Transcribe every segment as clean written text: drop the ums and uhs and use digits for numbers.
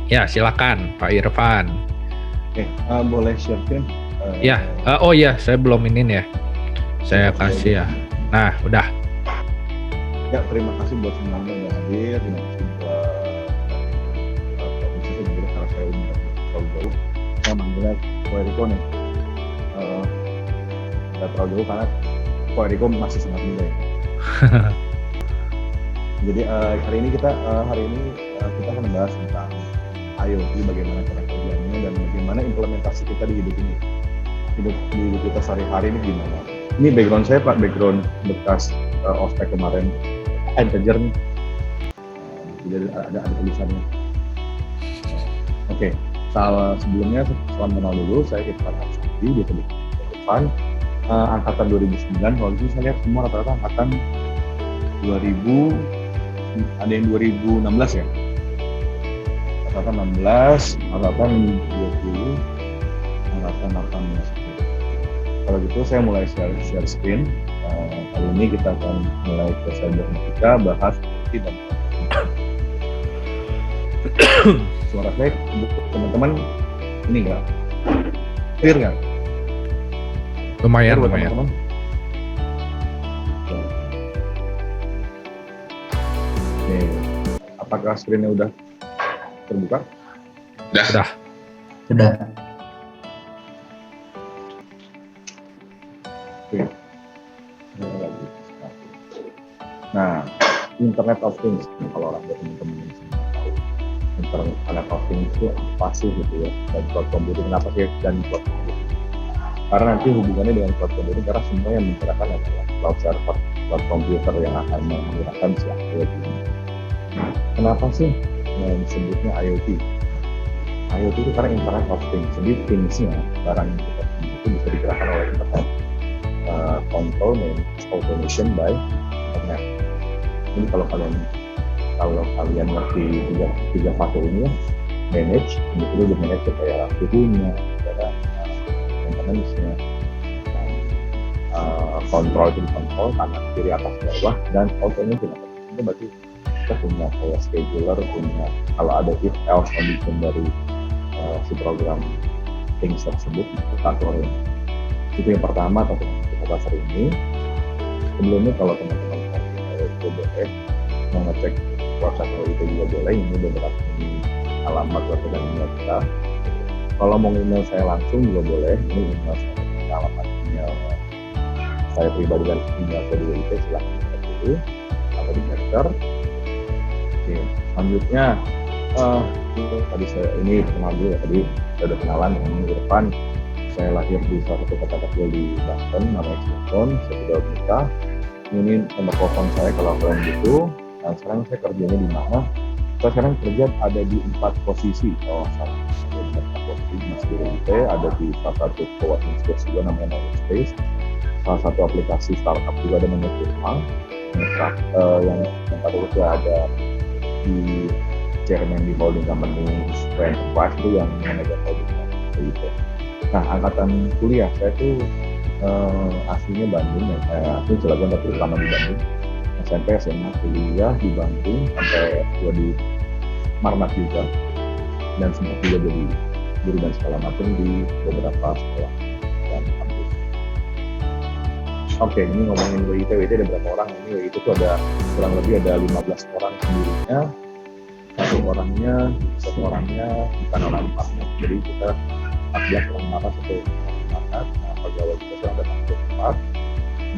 Ya, silakan Pak Irfan. Boleh share screen? Ya, oh iya, saya belum ini ya. Saya Oke, kasih ya. Nah, udah. Ya, terima kasih buat semuanya yang udah hadir. Terima kasih buat khususnya dulu karena saya umur terlalu jauh. Saya manggilnya Ko Eriko nih. Tidak terlalu jauh karena Ko Eriko masih sangat muda ya. Jadi hari ini kita akan membahas tentang IoT, bagaimana cara kerjanya dan bagaimana implementasi kita di hidup ini. Di hidup kita sehari-hari ini gimana? Ini background saya Pak, background bekas ospek kemarin, integer nih. Jadi ada tulisannya. Oke, sebelumnya salam kenal dulu, saya Irfan Absadi, di depan angkatan 2009. Kalau itu saya lihat semua rata-rata angkatan 2000, ada yang 2016 ya. Angkatan 16, angkatan 20, angkatan 18. Kalau gitu saya mulai share screen. Kali ini kita akan mulai ke cybernetika, bahas IoT dan suara saya teman-teman ini nggak clear nggak? Lumayan. Teman-teman. Nih, apakah screen-nya udah terbuka? Sudah. Oke. Nah, Internet of Things, kalau orang teman-teman yang tahu Internet of Things itu apa sih gitu ya, dan cloud computing kenapa sih dan cloud computing? Karena nanti hubungannya dengan cloud computing, karena semua yang menggerakkan adalah cloud server, cloud computer yang akan menggunakan si IoT. Kenapa sih disebutnya IoT? IoT itu karena Internet of Things, jadi things-nya, barang yang kita punya itu bisa digerakkan oleh internet. Control manage automation by internet. Ini kalau kalian ngerti tiga fase ini ya, manage, itu udah manage kayak suhunya, maintenance-nya, kontrol itu kontrol kanan kiri atas bawah, dan automation itu berarti kita punya kayak scheduler, punya kalau ada if else condition dari si program things tersebut itu aturnya. Itu yang pertama tapi kita bahas hari ini. Sebelumnya kalau teman-teman itu boleh mau ngecek website itu juga boleh, ini beberapa alamat website dan email kita. Kalau mau email saya langsung juga boleh, ini email saya, alamat email saya pribadi dan email saya juga itu silahkan cek dulu atau di capture. Oke, selanjutnya tadi saya ini kenal dulu ya, tadi saya udah kenalan dengan Irfan. Saya lahir di salah satu kota kecil di Banten, namanya Cirebon. Saya sudah menikah. Ini nomor telepon saya kalau kalian gitu. Dan sekarang saya kerjanya di mana? Saya sekarang kerja ada di 4 posisi. Ada di 4 posisi masih di RIT, ada di salah satu co-working space juga namanya Knowledge Space. Salah satu aplikasi startup juga ada namanya Firma. Yang pada waktu ada di chairman di holding company Enterprise itu yang memegang holding company itu. Nah, angkatan kuliah saya tuh aslinya Bandung ya, asli Cilegon tapi lama di Bandung. SMP, SMA, kuliah di Bandung sampai gua di Marmat juga, dan sempat juga jadi guru dan segala macam di beberapa sekolah dan kampus. Oke, ini ngomongin WIT ada berapa orang? Ini WIT itu ada kurang lebih ada 15 orang sendirinya. Satu orangnya bukan orang partner, jadi kita 14 orang marah, satu marah. Nah, pegawai kita sudah ada 64.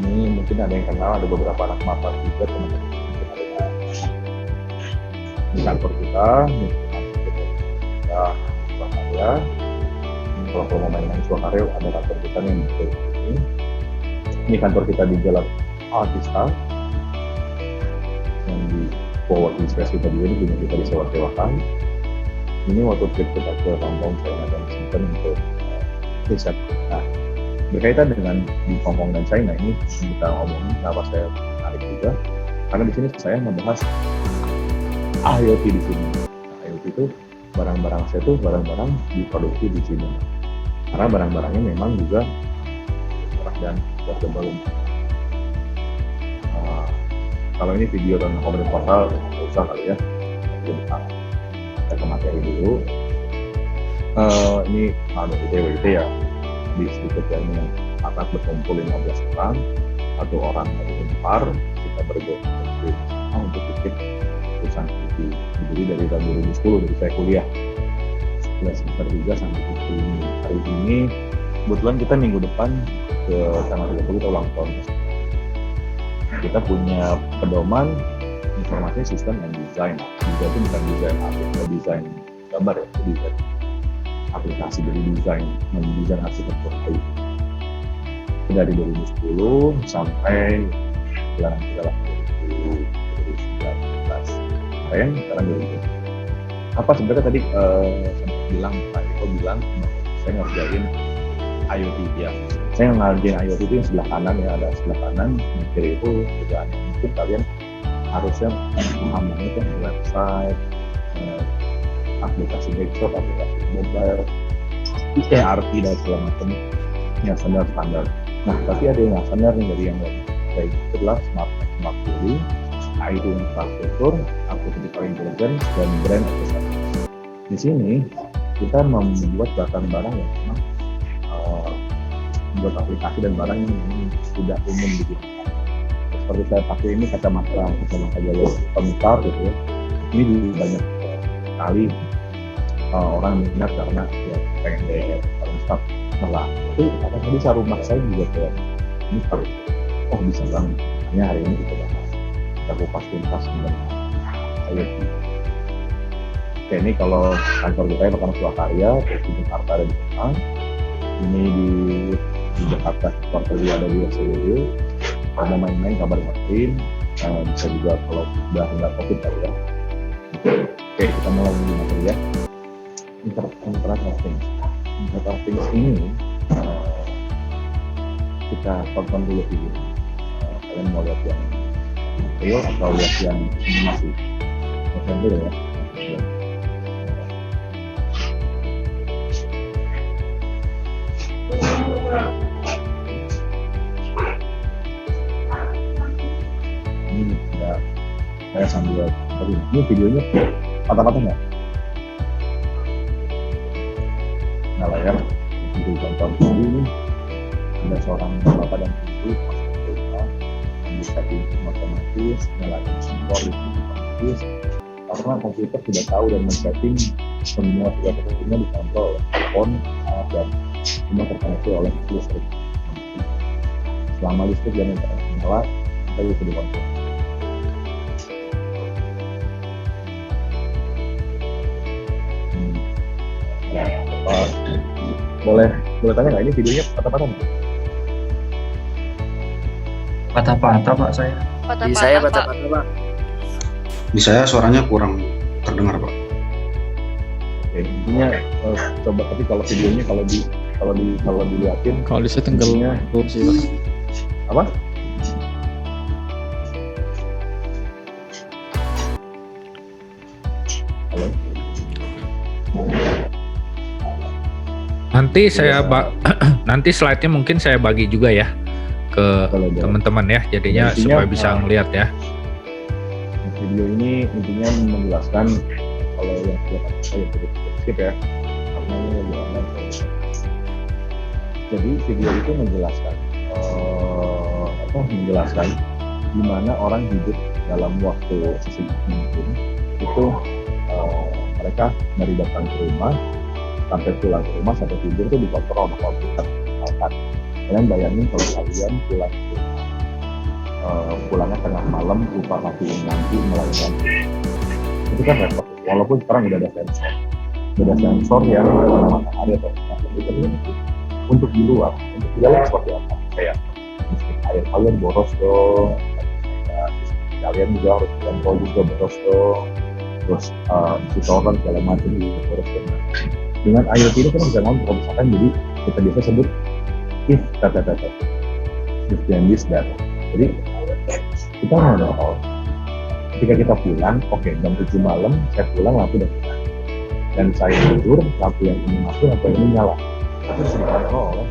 Ini mungkin ada yang kenal, ada beberapa anak mata juga teman-teman mungkin ada di kantor kita, Swakarya. Kalau mau main Swakarya ada kantor kita nih di sini. Ini kantor kita di Jalan Altista, yang di co-working space kita juga, ini punya kita disewa-sewakan. Ini waktu trip kita ke Hongkong, China dan Singapura untuk riset. Nah, berkaitan dengan di Hongkong dan China ini kita ngomongin kenapa saya menarik juga, karena di sini saya membahas IoT di sini. Nah, IoT itu barang-barang saya tuh barang-barang diproduksi di sini, karena barang-barangnya memang juga murah dan affordable. Kalau ini video dan komen portal usah kali ya, Kita ke materi dulu. Ini ada ITW ya, di sedikit ya, ini yang akan berkumpul 15 orang, satu orang dari Unpar, kita bergabung untuk ikut perusahaan studi. Jadi dari tahun 2010 dari saya kuliah semester 3 sampai ini. Hari ini kebetulan kita minggu depan ke tanggal 30 kita ulang tahun. Kita punya pedoman informasi sistem dan desain. Juga itu bukan desain aplikasi, desain gambar ya, desain aplikasi dari desain arsitektur IT. Dari 2010 sampai sekarang kita 2019 kemarin, sekarang 2020. Apa sebenarnya tadi sempat bilang Pak Eko bilang saya ngerjain IoT ya. Saya ngerjain IoT itu yang sebelah kanan ya, ada sebelah kanan, yang kiri itu kerjaan yang mungkin kalian harusnya paham banget ya, website, aplikasi desktop, aplikasi mobile, ERP dan segala macam yang standar. Nah, tapi ada yang nggak standar nih dari yang baik, itu adalah smart building, IT infrastruktur, artificial intelligence, dan brand accessories. Di sini kita membuat barang-barang yang memang membuat aplikasi dan barang yang sudah umum digunakan. Seperti saya pakai ini kacamata Jaya Pemisar gitu ya. Ini juga banyak sekali orang minat karena ya pengen gaya Pemisar. Nah, itu kata bisa rumah saya juga kayak Pemisar. Oh bisa banget. Hanya hari ini kita bahas. Kita kupas tuntas mengenai IoT. Oke, ini kalau kantor kita pertama Swakarya, terus di Jakarta ada di Jepang. Ini di Jakarta quarter 2 ada di SCW. Kalau mau main-main kabar Martin, bisa juga kalau udah nggak COVID kali ya. Oke, kita mulai di materi ya. Internet of Things. Internet of Things ini kita tonton dulu video. Kalian mau lihat yang real atau lihat yang animasi? Tonton dulu ya. Ini ya, saya sambil ini videonya patah-patah nggak? Nah layar untuk tonton ini ada seorang bapak dan ibu yang bisa otomatis nyalakan sensor itu otomatis karena komputer sudah tahu dan men-setting semua sesuatunya dikontrol oleh telepon dan semua terkoneksi oleh listrik. Selama listrik dan internet menyala, kita bisa dikontrol. Boleh tanya nggak ini videonya patah-patah nggak? Patah-patah Pak saya. Di saya patah-patah Pak. Di saya suaranya kurang terdengar Pak. Oke, intinya coba tapi kalau videonya kalau dilihatin Kalau di setting gelnya kursi Pak. apa? Halo. Nanti slide-nya mungkin saya bagi juga ya ke teman-teman ya, jadinya supaya bisa ngelihat ya. Video ini intinya menjelaskan kalau yang saya skip ya, karena ini lagi online. Jadi video itu menjelaskan gimana orang hidup dalam waktu sesingkat mungkin itu mereka dari datang ke rumah sampai pulang ke rumah sampai tidur itu dikontrol oleh komputer. Misalkan kalian bayangin kalau kalian pulang ke rumah, pulangnya tengah malam lupa matiin lampu melahirkan itu kan repot. Walaupun sekarang udah ada sensor yang matahari atau komputer itu untuk di luar, untuk di dalam seperti apa? Kayak air kalian boros dong, kalian juga harus kontrol juga boros dong, terus sitoran segala macam juga boros dong. Dengan IoT itu kita bisa ngontrol, misalkan jadi kita biasa sebut if then this that. Jadi kita ngontrol ketika kita pulang, oke, jam 7 malam saya pulang lampu udah nyala dan saya tidur lampu yang ini masuk lampu yang ini nyala. Itu bisa dikontrol oleh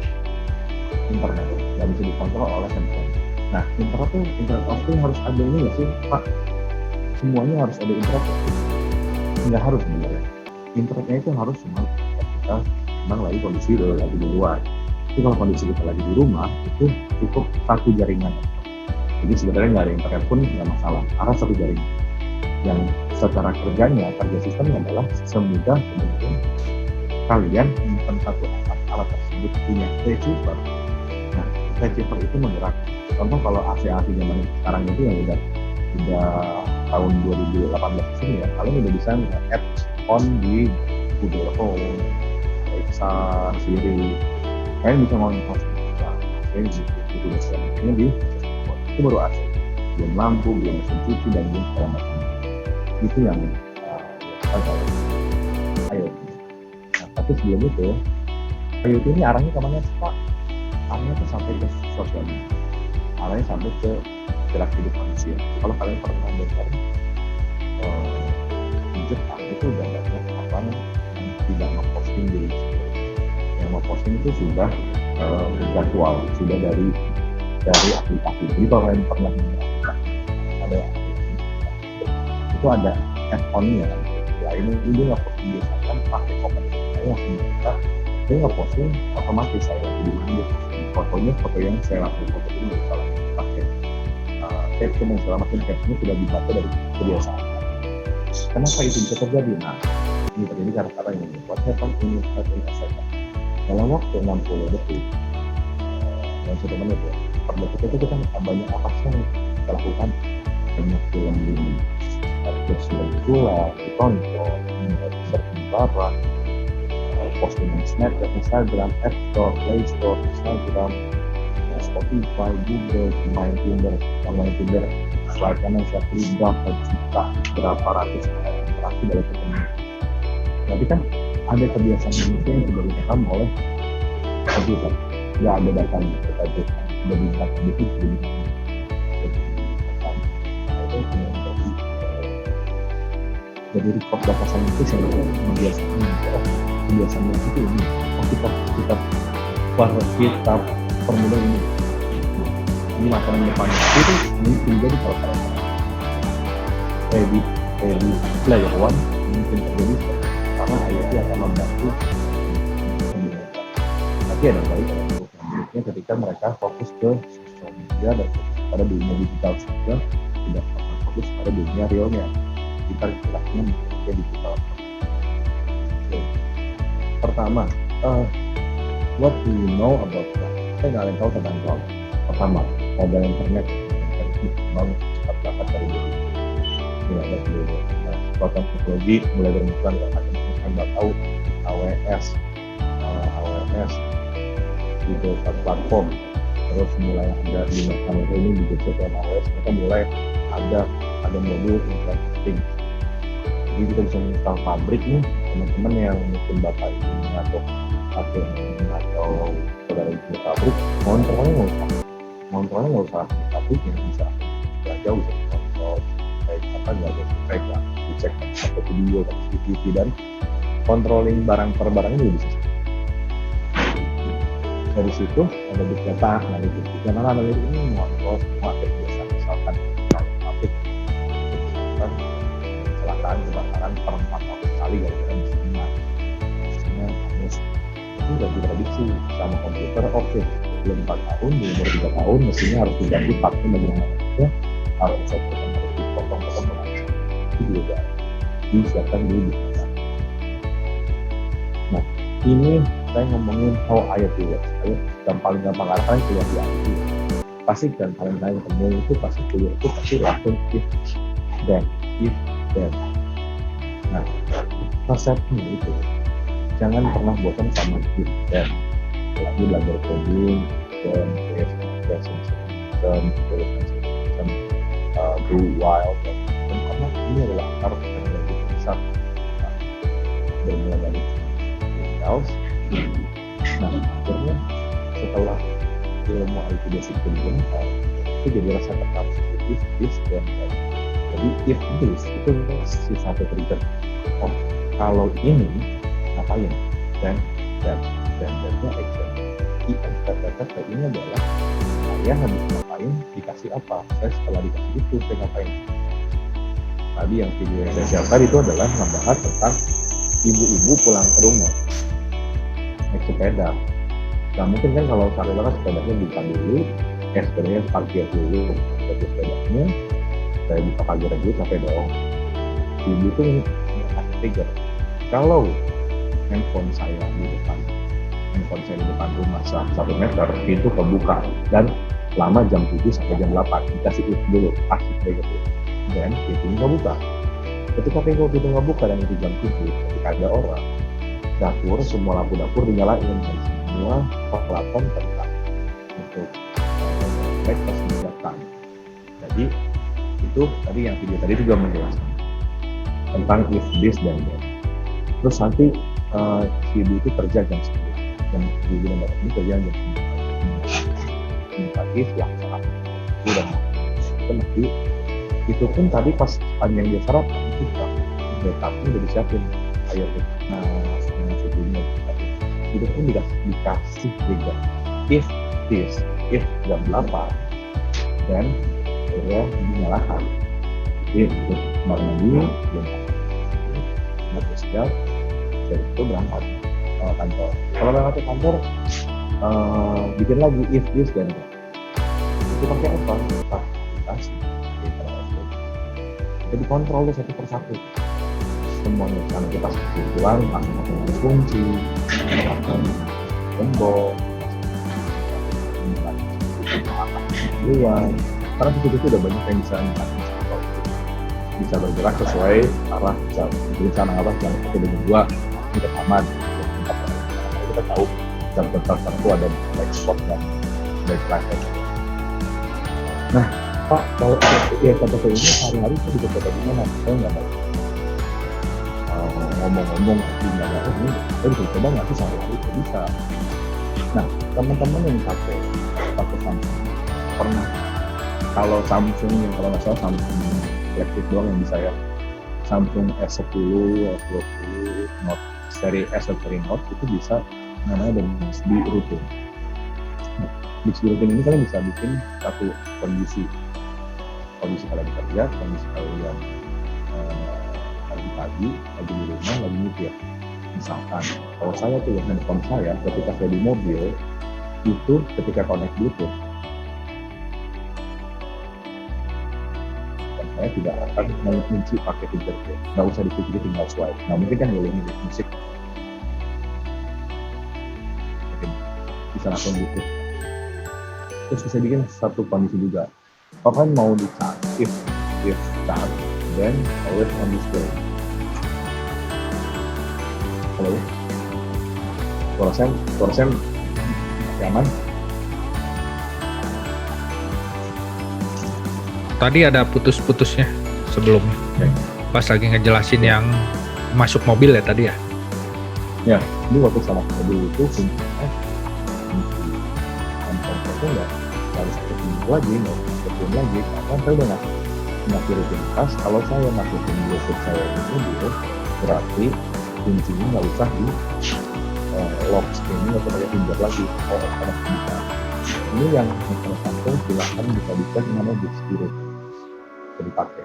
internet dan bisa dikontrol oleh handphone. Nah, internet of things harus ada ini nggak sih Pak? Semuanya harus ada internet. nggak harus sebenarnya. Internetnya itu harus cuma kita memang lagi kondisi lagi di luar. Tapi kalau kondisi kita lagi di rumah itu cukup satu jaringan. Jadi sebenarnya nggak ada internet pun nggak masalah, karena satu jaringan. Yang secara kerja sistemnya adalah semudah kemudian kalian menyimpan satu alat tersebut punya receiver. Nah, receiver itu menggerak. Contoh kalau AC zaman sekarang itu yang udah tahun 2018 ini ya, kalian udah bisa add on di Google Home, Alexa, Siri. Kalian bisa ngontrol ini di itu baru AC, belum lampu, belum mesin cuci dan belum segala macam. Itu yang IoT. Nah, tapi sebelum itu IoT ini arahnya kemana sih Pak? Arahnya tuh sampai ke sosial media, arahnya sampai ke gerak hidup manusia. Kalau kalian pernah dengar di Jepang itu udah banyak orang yang tidak memposting diri sendiri. Yang memposting itu sudah virtual, sudah dari aplikasi. Jadi kalau kalian pernah ada itu ada add-on-nya. Ya ini dia nggak posting biasakan pakai komen. Saya langsung buka, dia nggak posting otomatis saya lagi di fotonya foto yang saya lakukan foto ini misalnya pakai caption dan segala macam captionnya sudah dibaca dari kebiasaan. Kenapa itu bisa terjadi? Nah, ini terjadi karena yang membuat hewan ini terjadi dalam waktu 60 detik dan 1 menit ya. Per detik itu kita banyak apa sih yang kita lakukan? Banyak film ini, terus bola, ditonton, berkembaran, postingan Snapchat, Instagram, App Store, Play Store, Instagram, Spotify, Google, main Tinder, slide kanan saya klik berapa juta, berapa ratus interaksi dalam ketemu. Tapi kan ada kebiasaan manusia yang sudah direkam oleh komputer, nggak ada datanya terkait sudah diberikan itu sudah jadi record data saintis yang kebiasaan itu ini kita permudah ini makanan depannya itu mungkin jadi kalau di layer 1 mungkin terjadi karena IoT akan membantu. Tapi ada baik buruknya ketika mereka fokus ke sosial media dan pada dunia digital saja, tidak fokus pada dunia realnya. Kita istilahnya media digital. Pertama, what do you know about that? Saya nggak ada yang tahu tentang cloud. Pertama, mobile internet bangun cepat dapat dari diri. Tidak ada dulu. Nah, teknologi mulai bermunculan dengan saya nggak tahu AWS, Google platform, terus mulai ada di mereka ini di Google AWS, mereka mulai ada modul internet of things. Jadi kita bisa install pabrik nih, teman-teman yang mungkin bapak ini atau saudara ibu pabrik, kontrolnya nggak usah pabriknya, bisa jauh bisa kontrol kayak apa nggak ada kayak dicek atau video dan CCTV dan controlling barang per barangnya juga bisa. Dari situ ada big data, analytics ini mengontrol semua kebiasaan, misalkan kalau pabrik kecelakaan kebakaran per 4 tahun sekali gara-gara mesinnya hangus, itu udah diprediksi sama komputer. Oke, belum 4 tahun, di umur 3 tahun mesinnya harus diganti partnya bagaimana ya, harus dipotong-potong itu juga disiapkan di data. Nah, ini saya ngomongin how IoT works. Yang paling gampang kalian kuliah di IoT. Pasti kan kalian ketemu itu pasti kuliah itu pasti langsung if then. Nah, resepnya itu jangan pernah bosan sama if then. Lagi belajar coding dan system, do while dan karena ini adalah akar teknologi besar. Bermula dari Windows. Nah, akhirnya setelah ilmu IT basic digunakan, itu jadi rasa tertarik if dan jadi if this itu si satu trigger. Oh, kalau ini ngapain? Dan action. If ini adalah saya habis ngapain, dikasih apa? Saya setelah dikasih itu saya ngapain? tadi yang video yang saya siapkan itu adalah membahas tentang ibu-ibu pulang ke rumah naik sepeda. Nah mungkin kan kalau Sarila kan sepedanya buka dulu, sepedanya parkir dulu, jadi sepedanya saya buka pagar dulu sampai dong. Ibu tuh kasih trigger. Kalau handphone saya di depan rumah 1 meter, pintu kebuka dan lama jam 7 sampai jam 8 dikasih if dulu, kasih trigger dulu. Dan pintu nggak buka. Ketika pintu nggak buka dan itu jam 7, ketika ada orang dapur, semua lampu dapur dinyalain dan semua peralatan tentang untuk breakfast disiapkan. Jadi itu tadi yang video tadi juga menjelaskan tentang if this dan that. Terus nanti si ibu itu kerja jam 10, jam 7 dan ini kerja jam 9 pagi, siang sarapan itu dan nanti itu pun tadi pas panjang dia sarapan itu breakfastnya udah disiapin air sebelumnya itu pun dikasih juga if jam 8 dan dia dinyalakan jadi kamar mandi jam siap dan itu berangkat ke kantor. Kalau berangkat ke kantor bikin lagi if this dan itu pakai apa? Aplikasi jadi kontrol satu persatu semuanya karena kita pulang masuk kunci tombol karena di situ udah banyak yang bisa bergerak sesuai arah jam rencana arah jam 1 dan 2 kita aman. Kita tahu jam tertentu ada black spot dan black flag. Nah Pak, kalau KTP ini hari-hari itu dicoba di mana? Saya nggak tahu. Ngomong-ngomong di mana ini, saya dicoba nggak sih sehari-hari itu bisa. Nah, teman-teman yang pakai Samsung pernah kalau Samsung yang kalau nggak salah Samsung flagship doang yang bisa ya. Samsung S10, S20, Note seri S seri Note itu bisa namanya Bixby Routine. Nah, Bixby Routine ini kalian bisa bikin satu kondisi kalian bekerja, kondisi kalian pagi-pagi, lagi di rumah, lagi nyetir. Misalkan, kalau saya tuh handphone saya ketika saya di mobil, itu ketika connect Bluetooth, dan saya tidak akan mengunci pakai fingerprint, nggak usah dikunci, tinggal swipe. Nah mungkin kan boleh milih musik, bisa langsung Bluetooth. Terus bisa bikin satu kondisi juga. Kalau mau di charge, if charge, then always on display. Halo, suara saya nyaman? Tadi ada putus-putusnya sebelumnya. Okay. Pas lagi ngejelasin yang masuk mobil ya tadi ya? Ya, ini waktu sama mobil itu kuncinya itu nggak harus ketemu lagi, karena saya udah ngasih rutinitas. Kalau saya masukin Bluetooth saya di mobil, berarti kuncinya nggak usah di lock screen atau pakai finger lagi. Karena bisa. Ini yang kalau Samsung silahkan bisa dicek namanya Bixby Routine, bisa dipakai.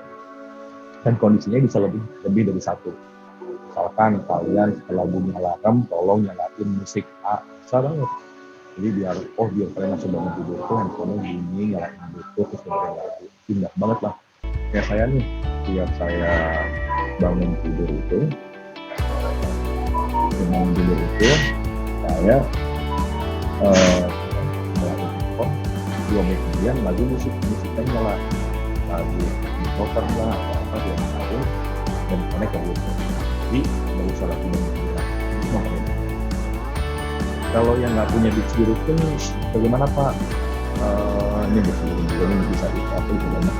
Dan kondisinya bisa lebih dari satu. Misalkan kalian setelah bunyi alarm, tolong nyalain musik A, bisa banget. Jadi biar kalian langsung bangun tidur tuh handphone bunyi, nyalain Bluetooth, terus dengerin lagu. Indah banget lah. Kayak saya nih, tiap saya bangun tidur itu, saya nyalain handphone, 2 menit kemudian lagu musiknya nyala, lagu motor lah, apa yang nyalain, dan connect ke Bluetooth. Jadi nggak usah lagi menghubungkan. Kalau yang nggak punya Bixby Routine, bagaimana Pak? Ini Bixby Routine ini bisa di-travel bisa banyak.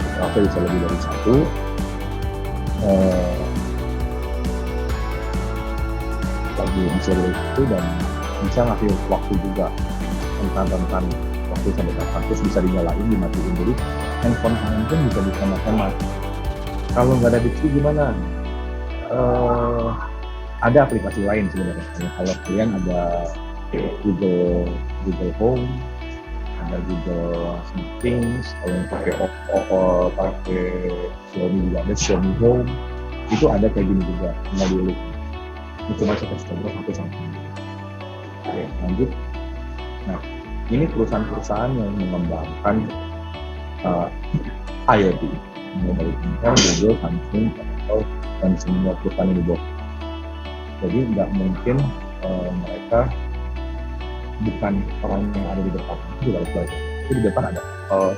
Di-travel bisa lebih dari satu. Lagi bisa dari itu dan bisa ngasih waktu juga rentan waktu sampai kapan, terus bisa dinyalain, dimatiin. Jadi handphone kalian pun bisa hemat. Kalau nggak ada Bixby gimana? Ada aplikasi lain sebenarnya. Kalau kalian ada Google Home ada Google Meetings, kalau yang pakai pakai Xiaomi juga ada Xiaomi Home, itu ada kayak gini juga, tinggal dulu. Ini cuma saya kasih contoh satu sama. Oke, lanjut. Nah, ini perusahaan-perusahaan yang mengembangkan IoT, mulai dari Intel, Google, Samsung, Apple, dan semua perusahaan yang di bawah. Jadi nggak mungkin mereka bukan orang yang ada di depan, itu juga harus belajar. Itu di depan ada Apple,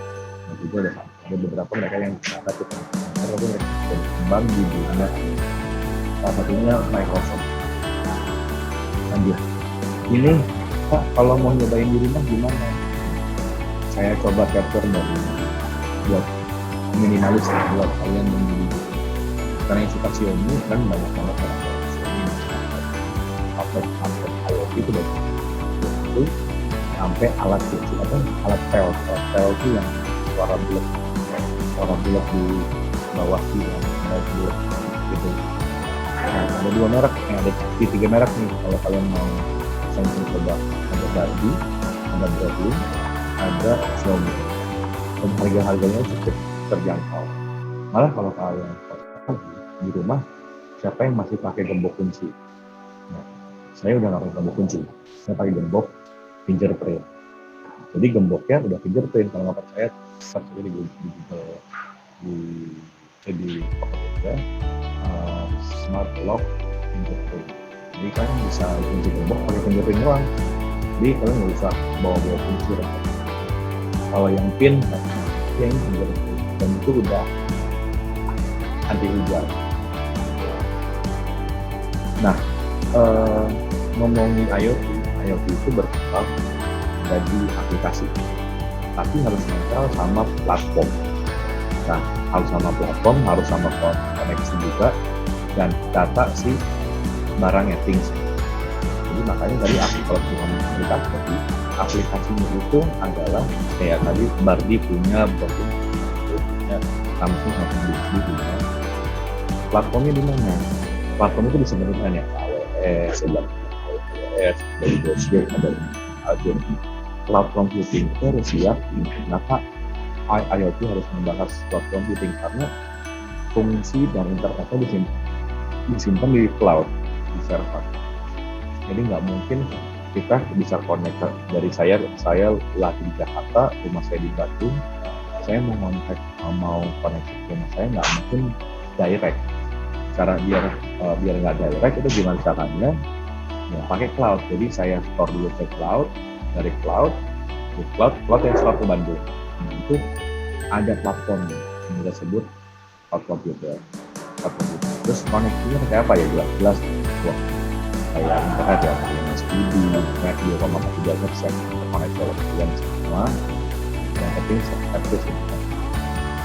dan juga ada beberapa mereka yang ternyata kita mereka berkembang di dunia. Salah satunya Microsoft. Lanjut. Ini Pak, kalau mau nyobain di rumah gimana? Saya coba capture dari buat minimalis buat kalian yang di karena yang suka Xiaomi kan banyak banget orang Xiaomi pakai IoT itu dari itu sampai alat kecil alat pel itu yang suara bulat di bawah sih yang bulat gitu. Nah, ada 2 merek, ada 3 merek nih kalau kalian mau Samsung coba, ada Barbie, ada Broadway, ada Xiaomi. Dan harga-harganya cukup terjangkau. Malah kalau kalian di rumah, siapa yang masih pakai gembok kunci? Nah, saya udah nggak pakai gembok kunci, saya pakai gembok fingerprint. Jadi gemboknya udah fingerprint. Kalau nggak percaya, search aja di Google, di Tokopedia, smart lock fingerprint. Jadi kalian bisa kunci gembok pakai fingerprint doang. Jadi kalian nggak usah bawa kunci. Kalau yang pin, yang fingerprint, dan itu udah anti hujan. Nah, ngomongin IoT itu berkembang jadi aplikasi, tapi harus nempel sama platform. Nah, harus sama platform, harus sama koneksi juga, dan data si barangnya, things. Jadi makanya tadi kalau kita aplikasinya itu adalah kayak tadi Barbie punya, punya Samsung atau punya. Platformnya di mana? Platform itu disebutkan ya AWS, dari Azure, ada Azure. Cloud computing itu harus siap. Kenapa IoT harus membahas cloud computing? Karena fungsi dan interface-nya disimpan di cloud, di server. Jadi nggak mungkin kita bisa connect dari saya lagi di Jakarta, rumah saya di Bandung, saya mau koneksi ke rumah saya nggak mungkin direct. Cara biar nggak direct itu gimana caranya? Ya, pakai cloud. Jadi saya store dulu ke cloud, dari cloud yang store ke Bandung. Nah, itu ada platform yang kita sebut cloud computer. Terus koneksinya kayak apa ya? Jelas kayak internet ya, kayak speed, internet 2,4 GHz yang terkoneksi oleh kalian semua. Yang penting akses internet.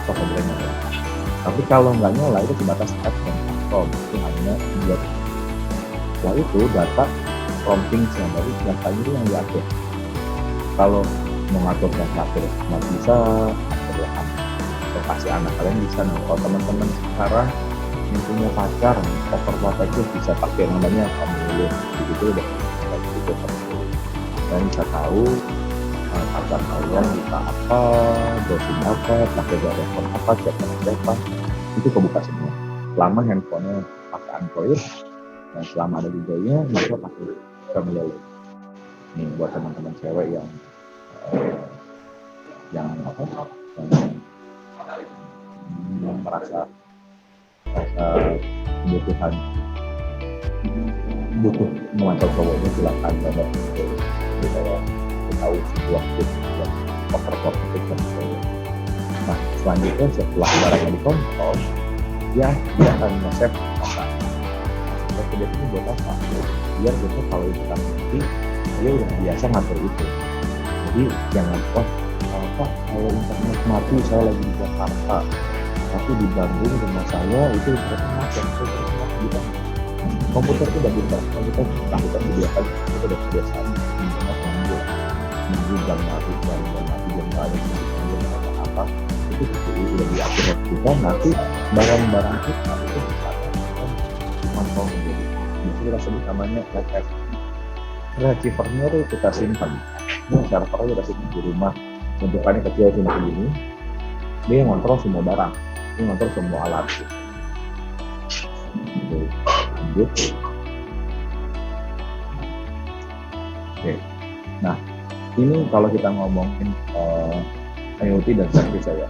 Ya. Tapi kalau nggak nyala itu sebatas app dan platform, itu hanya buat. Setelah itu data prompting yang baru datanya itu yang diatur. Kalau mau ngatur dan ngatur nggak bisa, atur kasih anak kalian bisa. Nah, kalau teman-teman sekarang yang punya pacar, overprotective bisa pakai namanya family, begitu udah itu dan bisa tahu pacar kalian buka apa, browsing apa, pakai handphone apa, siapa, itu kebuka semua. Selama handphonenya pakai Android, dan selama ada Google-nya, maka pakai family. Nih buat teman-teman cewek yang merasa kebutuhan butuh memantau cowoknya, silakan pada kita tahu sebuah tips yang overprotective dan sebagainya. Nah, selanjutnya setelah barangnya dikontrol, dia akan nge-save orang. Save dia ini buat apa? Biar kita kalau itu nanti dia udah biasa ngatur itu. Jadi jangan Pak, kalau internet mati saya lagi di Jakarta, tapi di Bandung rumah saya itu internet mati, bisa. Komputer itu udah pintar, komputer dibiasakan, kita udah kebiasaan internet minggu jam mati, jam nggak ada apa itu udah diatur kita. Nanti barang-barang kita itu bisa dikontrol menjadi kita sebut namanya receiver-nya itu kita simpan. Ini servernya udah simpan di rumah. bentukannya kecil cuma begini, dia yang ngontrol semua barang, dia ngontrol semua alat. Oke, lanjut. Oke, nah ini kalau kita ngomongin IoT dan service ya.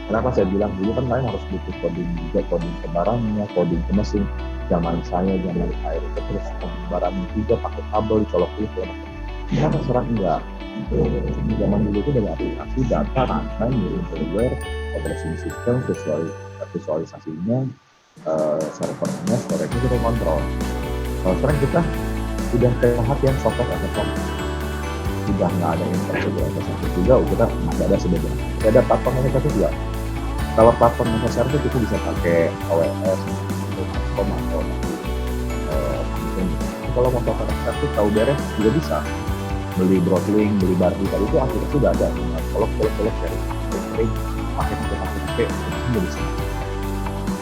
Kenapa saya bilang dulu kan kalian harus butuh coding juga, coding ke barangnya, coding ke mesin. Zaman air itu terus barangnya juga pakai kabel dicolok itu. Kenapa sekarang enggak? Zaman dulu itu dari aplikasi, data, runtime, middleware, operating system, visualisasinya, servernya, storage-nya kita kontrol. Kalau sekarang kita udah perhatian software as a service, sudah nggak ada infrastruktur as a service juga, kita masih ada sebenarnya. Ada platform as a service juga. Kalau platform as a service itu bisa pakai AWS, atau kalau mau software as a service tahu beres juga bisa. Beli Broadlink, beli Barbie tadi itu akhirnya sudah ada. Kalau dari pakai itu bisa.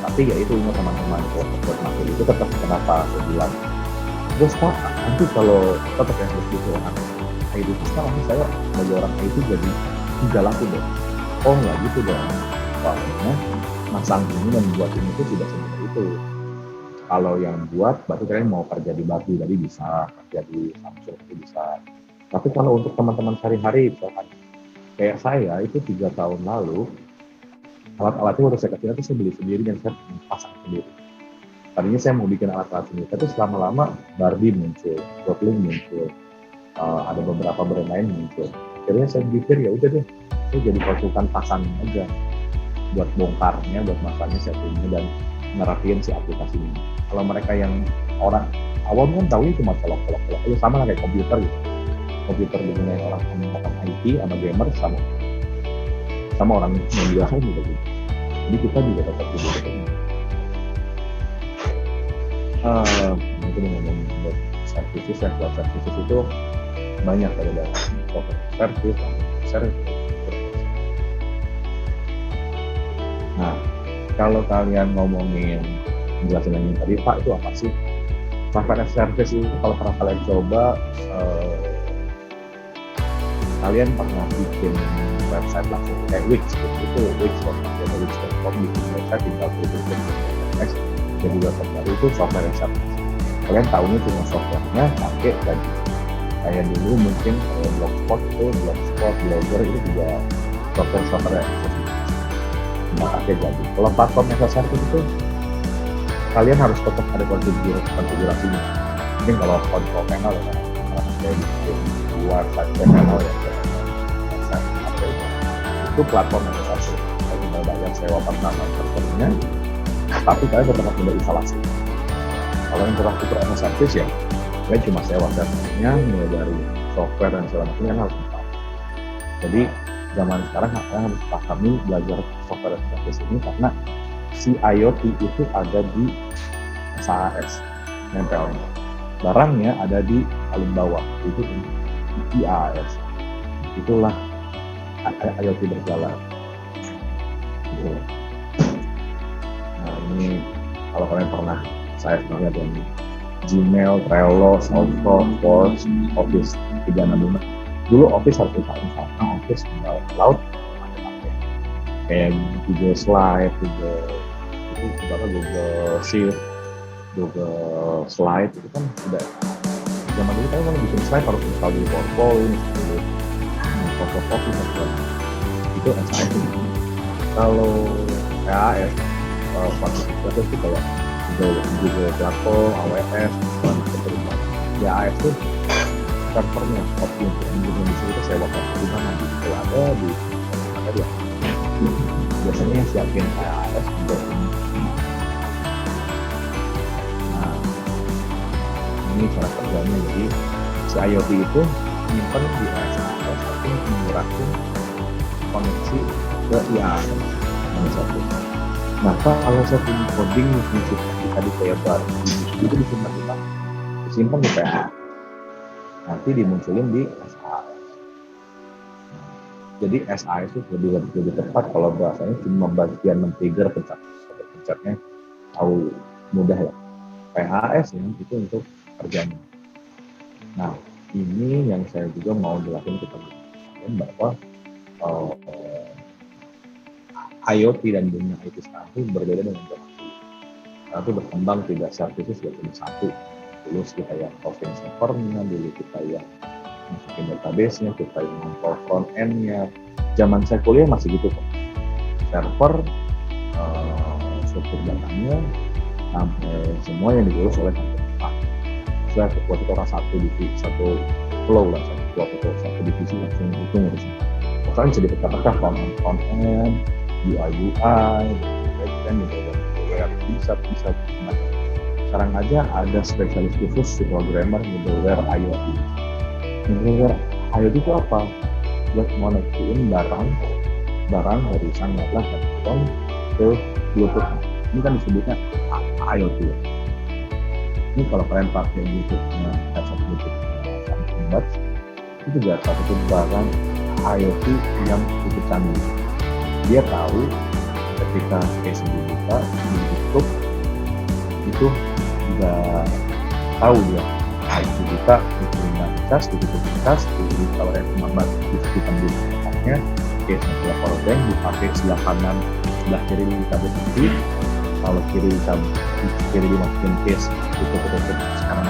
Tapi ya itu ingat teman-teman, kalau buat pakai itu tetap kenapa saya bilang. Terus Pak, nanti kalau tetap yang harus gitu orang IT itu sekarang saya sebagai orang IT jadi tidak laku dong. Oh nggak gitu dong. Soalnya masang ini dan buat ini itu tidak semudah itu. Kalau yang buat, berarti kalian mau kerja di Barbie tadi bisa, kerja di Samsung itu bisa. Tapi kalau untuk teman-teman sehari-hari, misalkan kayak saya itu 3 tahun lalu, alat-alatnya waktu saya kecil itu saya beli sendiri dan saya pasang sendiri. Tadinya saya mau bikin alat-alat sendiri, tapi selama-lama Barbie muncul, Broadlink muncul, ada beberapa brand lain muncul. Akhirnya saya pikir ya udah deh, saya jadi konsultan pasang aja, buat bongkarnya, buat masangnya, settingnya dan ngerapin si aplikasi ini. Kalau mereka yang orang awam kan tahu cuma colok-colok, itu sama lah kayak komputer gitu. Komputer digunakan orang IT sama gamer sama orang yang biasa juga gitu. Jadi kita juga tetap begitu. Mungkin ngomongin services ya, cloud services itu banyak ada software service. Nah, kalau kalian ngomongin jelasin yang tadi Pak itu apa sih? Software service itu kalau pernah kalian coba, kalian pernah bikin website langsung kayak Wix itu Wix.com bikin website tinggal bikin jadi website baru itu software service. Kalian tahunya cuma softwarenya pakai gaji. Kayak dulu mungkin Blogspot, Blogger itu juga software service nggak pakai gaji. Kalau platform as a service itu kalian harus tetap ada konfigurasinya. Mungkin kalau control panel ya kayak di luar panel ya itu platform yang besar sih. Kalau tinggal bayar sewa pertama servernya, tapi kalian tetap harus instalasi. Kalau yang infrastruktur as a service ya, kalian cuma sewa servernya, mulai dari software dan segala macam yang harus install. Jadi zaman sekarang kalian harus pahami belajar software as a service ini karena si IoT itu ada di SaaS nempelnya. Barangnya ada di paling bawah, itu di IaaS. Itulah IoT berjalan. Gitu. Nah ini kalau kalian pernah saya pernah lihat ini Gmail, Trello, Salesforce, Force, Office 365. Dulu Office harus install, Office tinggal cloud pakai kayak Google Slide, Google Sheet, Google Slide itu kan sudah zaman dulu kan kalau bikin slide harus install di PowerPoint, di Microsoft Office itu SaaS. Kalau PaaS partisipasi itu kayak Google Platform, AWS, PaaS itu servernya, opsi untuk Indonesia itu sewa server di mana di Google ada dia. Biasanya yang siapin PaaS juga. Nah, ini cara kerjanya. Jadi si IoT itu nyimpen di SaaS tapi menggerakkan koneksi ke IaaS nomor satu. Nah, kalau saya punya coding fungsi tadi kayak itu disimpan di PaaS, nanti dimunculin di SaaS. Jadi SaaS itu lebih tepat kalau bahasanya cuma bagian men-trigger pencetnya tahu mudah ya. PaaS ya, itu untuk kerjanya. Nah, ini yang saya juga mau jelasin ke teman-teman bahwa IoT dan dunia IT sekarang itu berbeda dengan zaman dulu. Sekarang itu berkembang, tidak services sudah cuma satu. Dulu kita yang hosting servernya, dulu kita yang masukin database-nya, kita yang ngontrol front end-nya. Zaman saya kuliah masih gitu kok. Server, struktur datanya, sampai semua yang diurus oleh kantor. Saya waktu itu orang satu flow lah, satu divisi langsung itu ngurusin. Pokoknya bisa dipecah-pecah front end, UI, backend, middleware, bisa. Sekarang aja ada spesialis khusus si programmer middleware IoT. Middleware IoT itu apa? Buat monitoring barang dari sangatlah handphone ke Bluetooth. Ini kan disebutnya IoT. Ini kalau kalian pakai Bluetooth-nya, headset Bluetooth-nya Samsung Buds, itu juga satu barang IoT yang cukup canggih. Dia tahu ketika case dibuka, ditutup, itu juga tahu dia. Itu dibuka, ditutup cas, kalau yang lambat dibuka di belakangnya, case-nya sebelah power bank dipakai sebelah kanan, sebelah kiri dicabut nanti, kalau kiri dimasukin case, ditutup sekarang.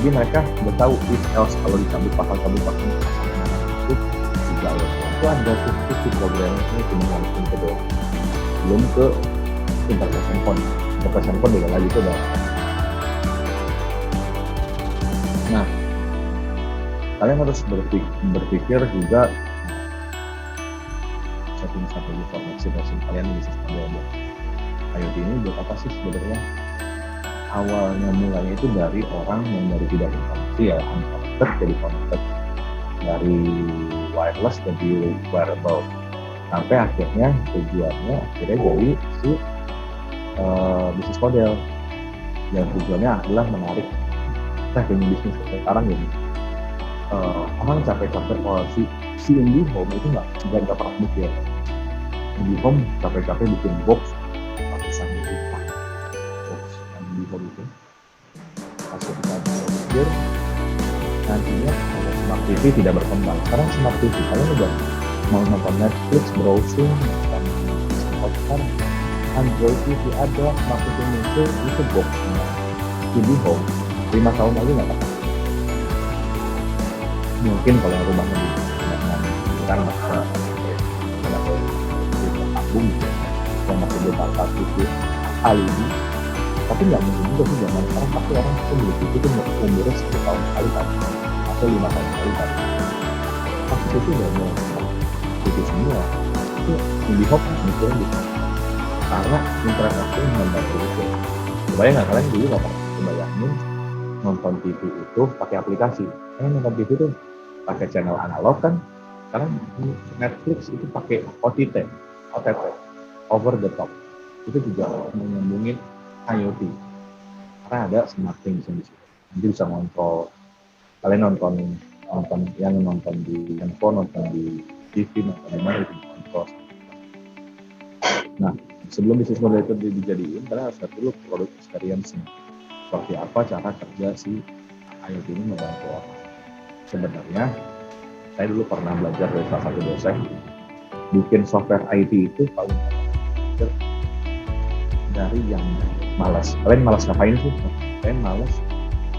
Jadi mereka udah tahu if else kalau dicabut pasal itu juga itu ada tuh programnya cuma langsung ke bawah, belum ke interface handphone beda lagi itu dah. Nah, kalian harus berpikir juga setting koneksi kalian di sistem global. IoT ini buat apa sih sebenarnya? Awalnya mulanya itu dari orang yang dari tidak informasi ya, unconnected jadi connected, dari wireless jadi wearable, sampai akhirnya tujuannya jadi si bisnis model yang tujuannya adalah menarik revenue bisnis sekarang ini. Orang capek-capek kalau si IndiHome itu nggak pernah mikir. IndiHome capek-capek bikin box ratusan juta, box IndiHome itu masuk kita pikir nantinya kalau smart TV tidak berkembang. Sekarang smart TV kalian udah mau nonton Netflix, browsing, nonton Hotstar, Android TV ada, smart TV muncul, itu boxnya IndiHome 5 tahun lagi nggak apa-apa. Mungkin kalau yang rumahnya di kan masa tabung yang masih berbakar itu alibi, tapi nggak mungkin juga sih zaman sekarang pasti orang pasti beli TV itu umurnya 10 tahun sekali kan atau 5 tahun sekali kan. Pasti itu udah mulai itu semua itu IndiHome misalnya gitu, karena interaksi membantu itu. Kebayang nggak kalian dulu nggak pernah kebayangin nonton TV itu pakai aplikasi? Nonton TV itu pakai channel analog kan. Sekarang Netflix itu pakai OTT, over the top. Itu juga menyambungin IoT. Karena ada smart things di situ. Nanti bisa ngontrol. Kalian nonton di handphone, nonton di TV, nonton di mana itu kontrol. Nah, sebelum bisnis model itu dijadiin, kalian harus lihat dulu produk experience-nya. Seperti apa cara kerja si IoT ini membantu orang. Sebenarnya saya dulu pernah belajar dari salah satu dosen, bikin software IT itu paling dari yang malas. Kalian malas ngapain sih? Kalian malas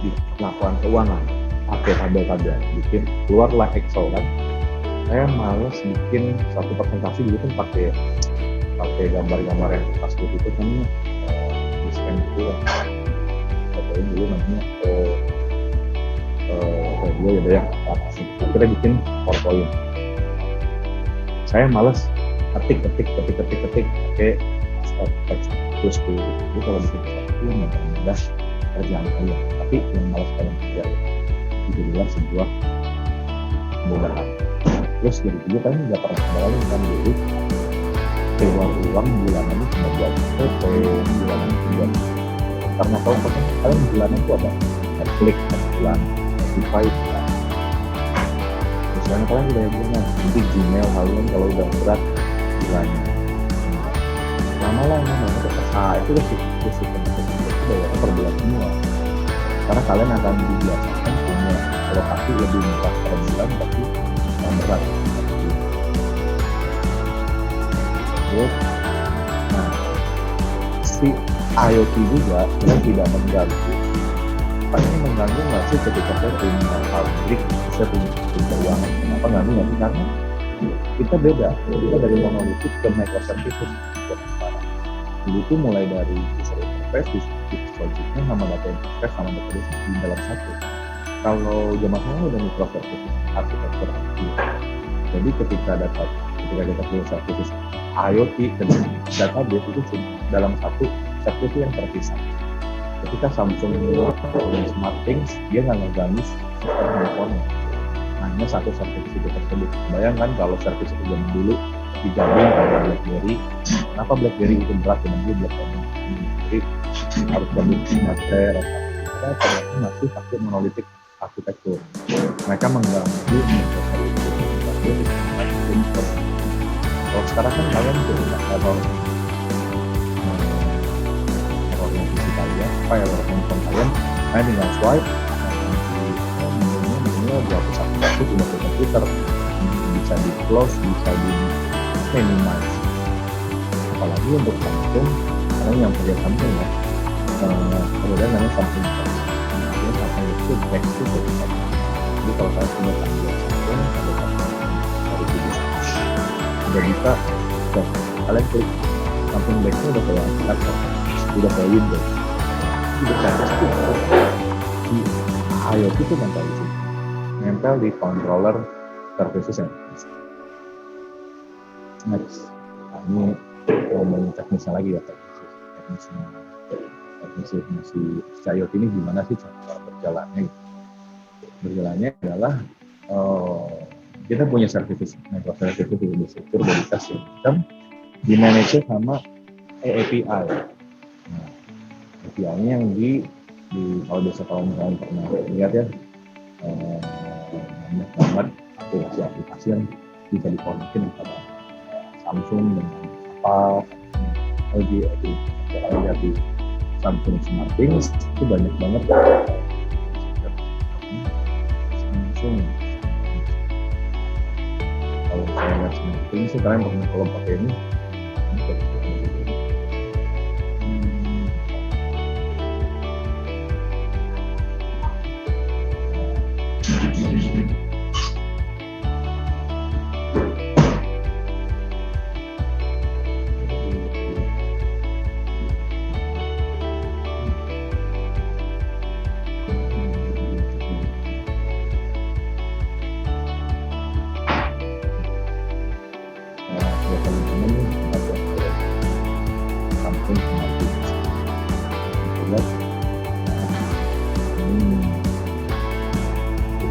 di laporan keuangan, pakai tabel-tabel, bikin keluarlah Excel kan. Saya malas bikin satu presentasi dulu kan pakai gambar-gambar yang pas itu kan di scan itu kan. Saya dulu namanya gue ya akhirnya bikin PowerPoint. Saya malas ketik pakai teks terus itu kalau bikin sesuatu yang mudah kerjaan kalian, tapi yang malas kalian kerja itu adalah sebuah kemudahan. Terus jadi juga kan nggak pernah kebayang kan dulu keluar uang bulanan itu cuma buat PP bulanan buat karena kalau kalian bulanan itu ada Netflix bulan, Spotify bulan. Misalnya kalian udah punya nanti Gmail kalian kalau udah berat bulannya lama-lama itu sistem itu bayar per bulan semua karena kalian akan dibiasakan punya alokasi lebih murah per bulan tapi yang berat tersebut. Nah, si IoT juga yang tidak mengganggu. Ini mengganggu nggak sih ketika saya punya pabrik, saya punya keuangan? Kenapa nggak sih? Karena kita beda. Kita dari monolitik ke microservices. Dulu itu mulai dari user interface, bisnis logiknya sama data interface sama data di dalam satu. Kalau zaman sekarang udah microservices, arsitektur. Jadi ketika kita punya services IoT dan database itu dalam satu service yang terpisah. Ketika Samsung punya SmartThings, dia nggak ngeganggu sistem handphone-nya. Hanya satu service itu tersebut. Bayangkan kalau service itu zaman dulu digabung sama BlackBerry. Kenapa BlackBerry itu berat dengan dulu BlackBerry harus gabung baterai? Karena ternyata masih pakai monolitik arsitektur. Mereka mengganggu microservices. Kalau sekarang kan kalian tuh error handphone kalian, kalian tinggal swipe, menunya dihapus satu sudah ke komputer, bisa di close, bisa di minimize. Apalagi untuk Samsung, karena yang pakai Samsung ya, kemudian namanya Samsung Box. Kemudian Samsung itu Box itu bisa. Jadi kalau kalian punya Samsung, dari video udah bisa, kalian klik Samsung Box-nya udah kayak laptop, udah kayak Windows. Di IoT itu nempel di controller services yang next. Nah, ini ngomongin teknisnya lagi ya, teknisnya si IoT ini gimana sih cara berjalannya? Berjalannya adalah kita punya services, microservices itu distruktur dari sistem di manage sama API. API-nya yang di kalau biasa kalau misalnya pernah lihat ya, banyak banget aplikasi yang bisa dikonekin kepada Samsung dengan apa LG itu. Kalau lihat di Samsung SmartThings itu banyak banget Samsung. Kalau saya lihat SmartThings sih kalian pernah kalau pakai ini.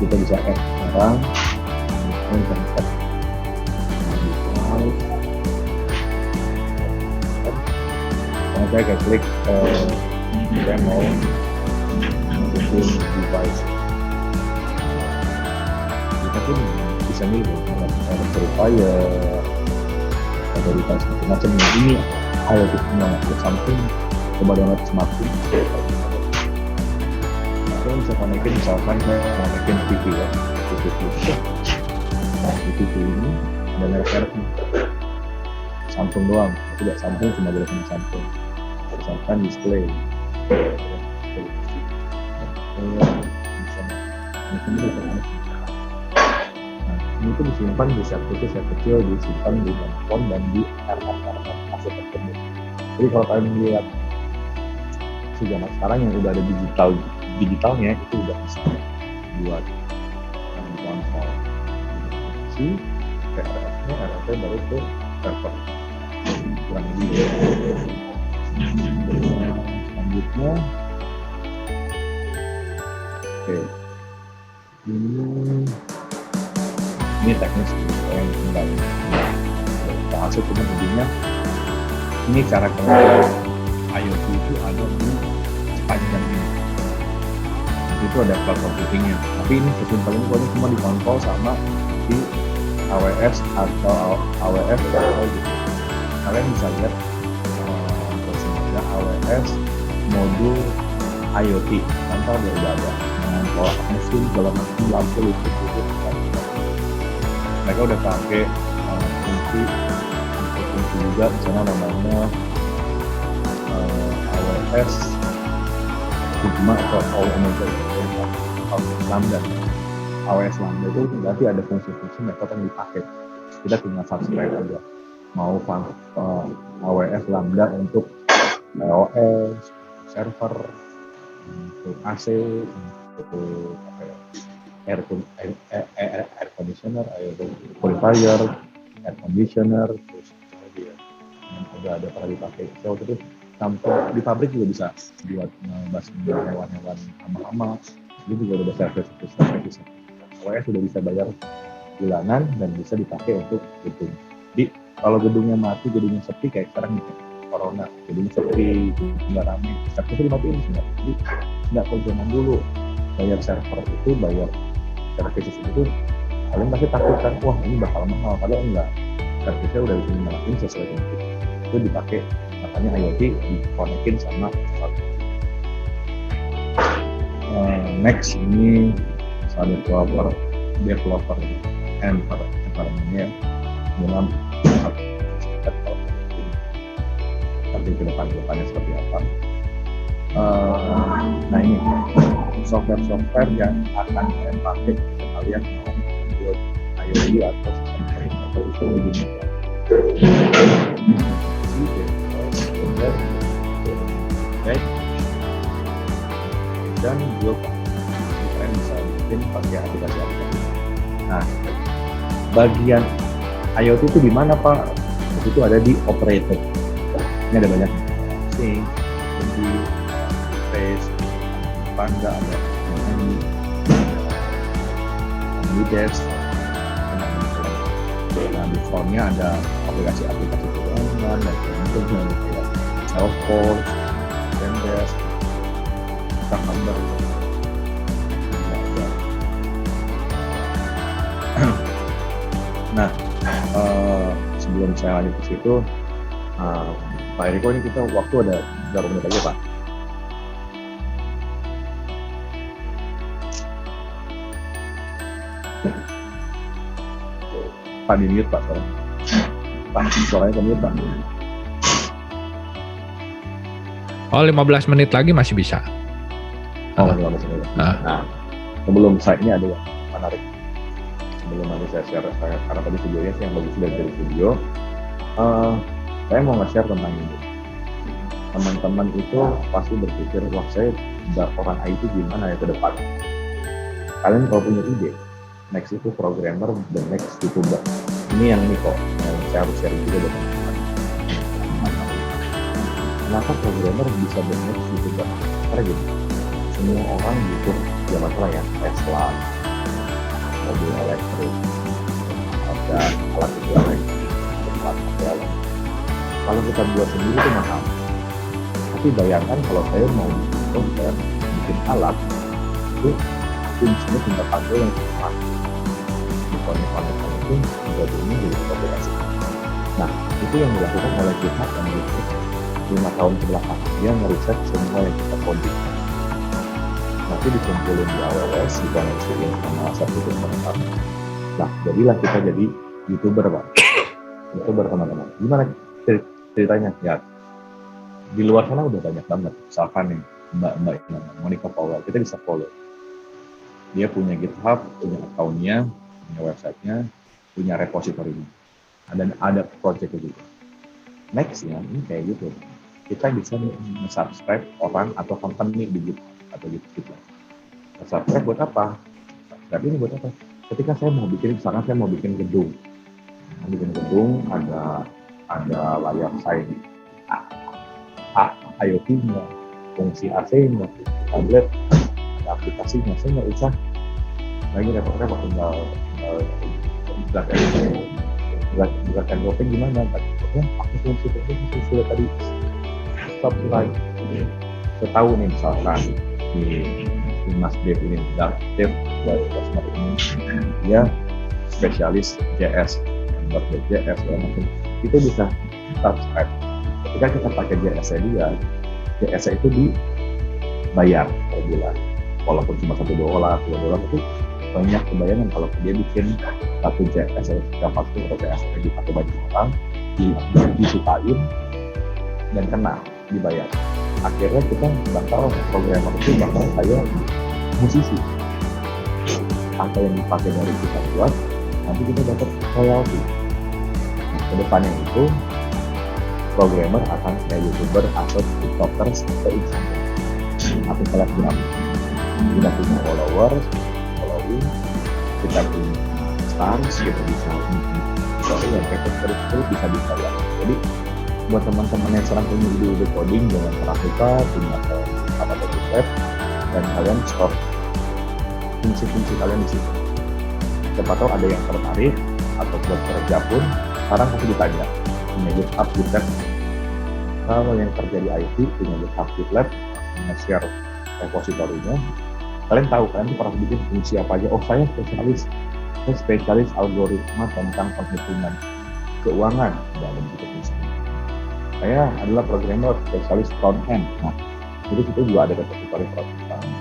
Kita bisa add orang, kita bisa saya klik saya mau bikin device, kita pun bisa milih ada purifier, ada device macam-macam. Ini IoT semua, Samsung coba download SmartThings. Saya bisa konekin, misalkan saya konekin TV ya, nah di TV ini ada merek-merek Samsung doang, tidak Samsung cuma boleh sama Samsung. Misalkan display, ini tuh disimpan di set kecil, disimpan di handphone dan di airport aset tersebut. Jadi kalau kalian lihat si zaman sekarang yang udah ada digitalnya itu udah bisa buat konsol. Si RF baru ke server. Kurang lebih. Selanjutnya, oke, ini teknis yang kembali. Masuk ke intinya, ini cara kerja IoT itu ada di sepanjang ini. Itu ada cloud computingnya, tapi ini sesimpel ini pokoknya cuma dikontrol sama di AWS atau AWS atau gitu. Kalian bisa lihat versinya AWS modul IoT, contoh dia udah ada dengan pola mesin segala macam lampu listrik itu. Mereka udah pakai fungsi fungsi juga misalnya namanya AWS Sigma atau Omega Lambda. AWS Lambda itu berarti ada fungsi-fungsi metode yang dipakai. Kita tinggal subscribe aja. Mau AWS Lambda untuk iOS, server, untuk AC, untuk air conditioner, air purifier, air conditioner, terus yang ada pernah dipakai. So itu sampai di pabrik juga bisa buat ngebahas hewan-hewan hama-hama. Itu juga udah service. AWS sudah bisa bayar bulanan dan bisa dipakai untuk gedung. Jadi kalau gedungnya mati, gedungnya sepi kayak sekarang nih, corona, gedungnya sepi, nggak ramai, server itu dimatiin sebenarnya. Jadi nggak kalau zaman dulu bayar server itu, bayar services itu, kalian pasti takut kan, wah ini bakal mahal, padahal enggak. Servisnya udah bisa dimatiin sesuai dengan itu dipakai, makanya IoT dikonekin sama next ini misalnya developer environment-nya dalam nanti ke depannya seperti apa. Nah ini software yang akan kalian pakai kalian mau buat IoT atau sistem atau teknologi dan juga kalian bisa bikin pakai aplikasi-aplikasi. Nah, bagian IoT itu di mana Pak? Itu ada di operator. Ini ada banyak sync, face, Panda, ada desk. Nah, di frontnya ada aplikasi-aplikasi keuangan dan sebagainya kayak Salesforce, Zendesk, Cucumber. Nah, sebelum saya lanjut ke situ, Pak Eriko, ini kita waktu ada berapa menit lagi Pak? Pak di mute Pak suaranya. Pak suaranya ke mute Pak. Oh 15 menit lagi masih bisa. Oh 15 menit. Nah, sebelum saya ini ada yang menarik. Sebelum nanti saya share, karena tadi videonya sih yang bagus dari video. Saya mau nge-share tentang ini. Teman-teman itu pasti berpikir, wah saya orang IT gimana ya ke depan. Kalian kalau punya ide, next itu programmer dan next YouTuber. Ini yang kok yang saya harus share juga dengan teman-teman. Kenapa programmer bisa next YouTuber? Karena gini, semua orang butuh, ya masalah ya, Tesla, mobil elektrik, ada alat elektrik, tempat material. Kalau kita buat sendiri itu mahal. Tapi bayangkan kalau saya mau bikin alat, itu fungsinya tinggal panggil yang cepat. Dikonek-konek itu gabungnya di komunikasi. Nah, itu yang dilakukan oleh kita yang itu 5 tahun ke belakang. Dia ngeriset semua yang kita coding. Nanti dikumpulin di AWS, dikoneksiin sama sertifikat penetap. Nah, jadilah kita jadi YouTuber, Pak. YouTuber teman-teman. Gimana ceritanya? Ya, di luar sana udah banyak banget. Misalkan nih, Mbak Monica Powell, kita bisa follow. Dia punya GitHub, punya akunnya, punya websitenya, punya repositorinya. Ada project juga. Nextnya, ini kayak gitu. Kita bisa subscribe orang atau company di GitHub atau gitu. Subscribe buat apa? Subscribe ini buat apa? Ketika saya mau bikin, misalkan saya mau bikin gedung. Ada layar sign IoT-nya, fungsi AC-nya, tablet, ada aplikasinya. Saya nggak usah lagi repot-repot tinggal buat endopeng gimana? Pokoknya pakai fungsi sudah tadi subscribe. Saya tahu nih misalkan di Mas Dev ini, Dev buat customer ini, dia spesialis JS, JS macam itu bisa subscribe. Ketika kita pakai JS itu dibayar per bulan, walaupun cuma $1, $2 itu banyak kebayangan kalau dia bikin satu JS atau pasti atau JS dipakai banyak orang, disukain dan kena dibayar. Akhirnya kita bakal programmer itu bakal kayak musisi. Apa yang dipakai dari kita buat, nanti kita dapat royalty. Nah, kedepannya itu programmer akan kayak YouTuber atau TikTokers atau Instagram atau selebgram. Kita punya followers, following, kita punya stars, kita bisa yang terus bisa dibayar. Jadi buat teman-teman yang sekarang punya ide coding dengan Pramuka, punya apa web, dan kalian store fungsi-fungsi kalian di situ. Siapa tahu ada yang tertarik atau buat kerja pun sekarang pasti ditanya punya GitHub, GitLab. Kalau yang kerja di IT punya GitHub, GitLab, nge-share repositorinya, kalian tahu kan itu pernah bikin fungsi apa aja. Oh, saya spesialis algoritma tentang penghitungan keuangan dalam fungsi. Saya adalah programmer spesialis front end. Nah, jadi itu juga ada repositori front end.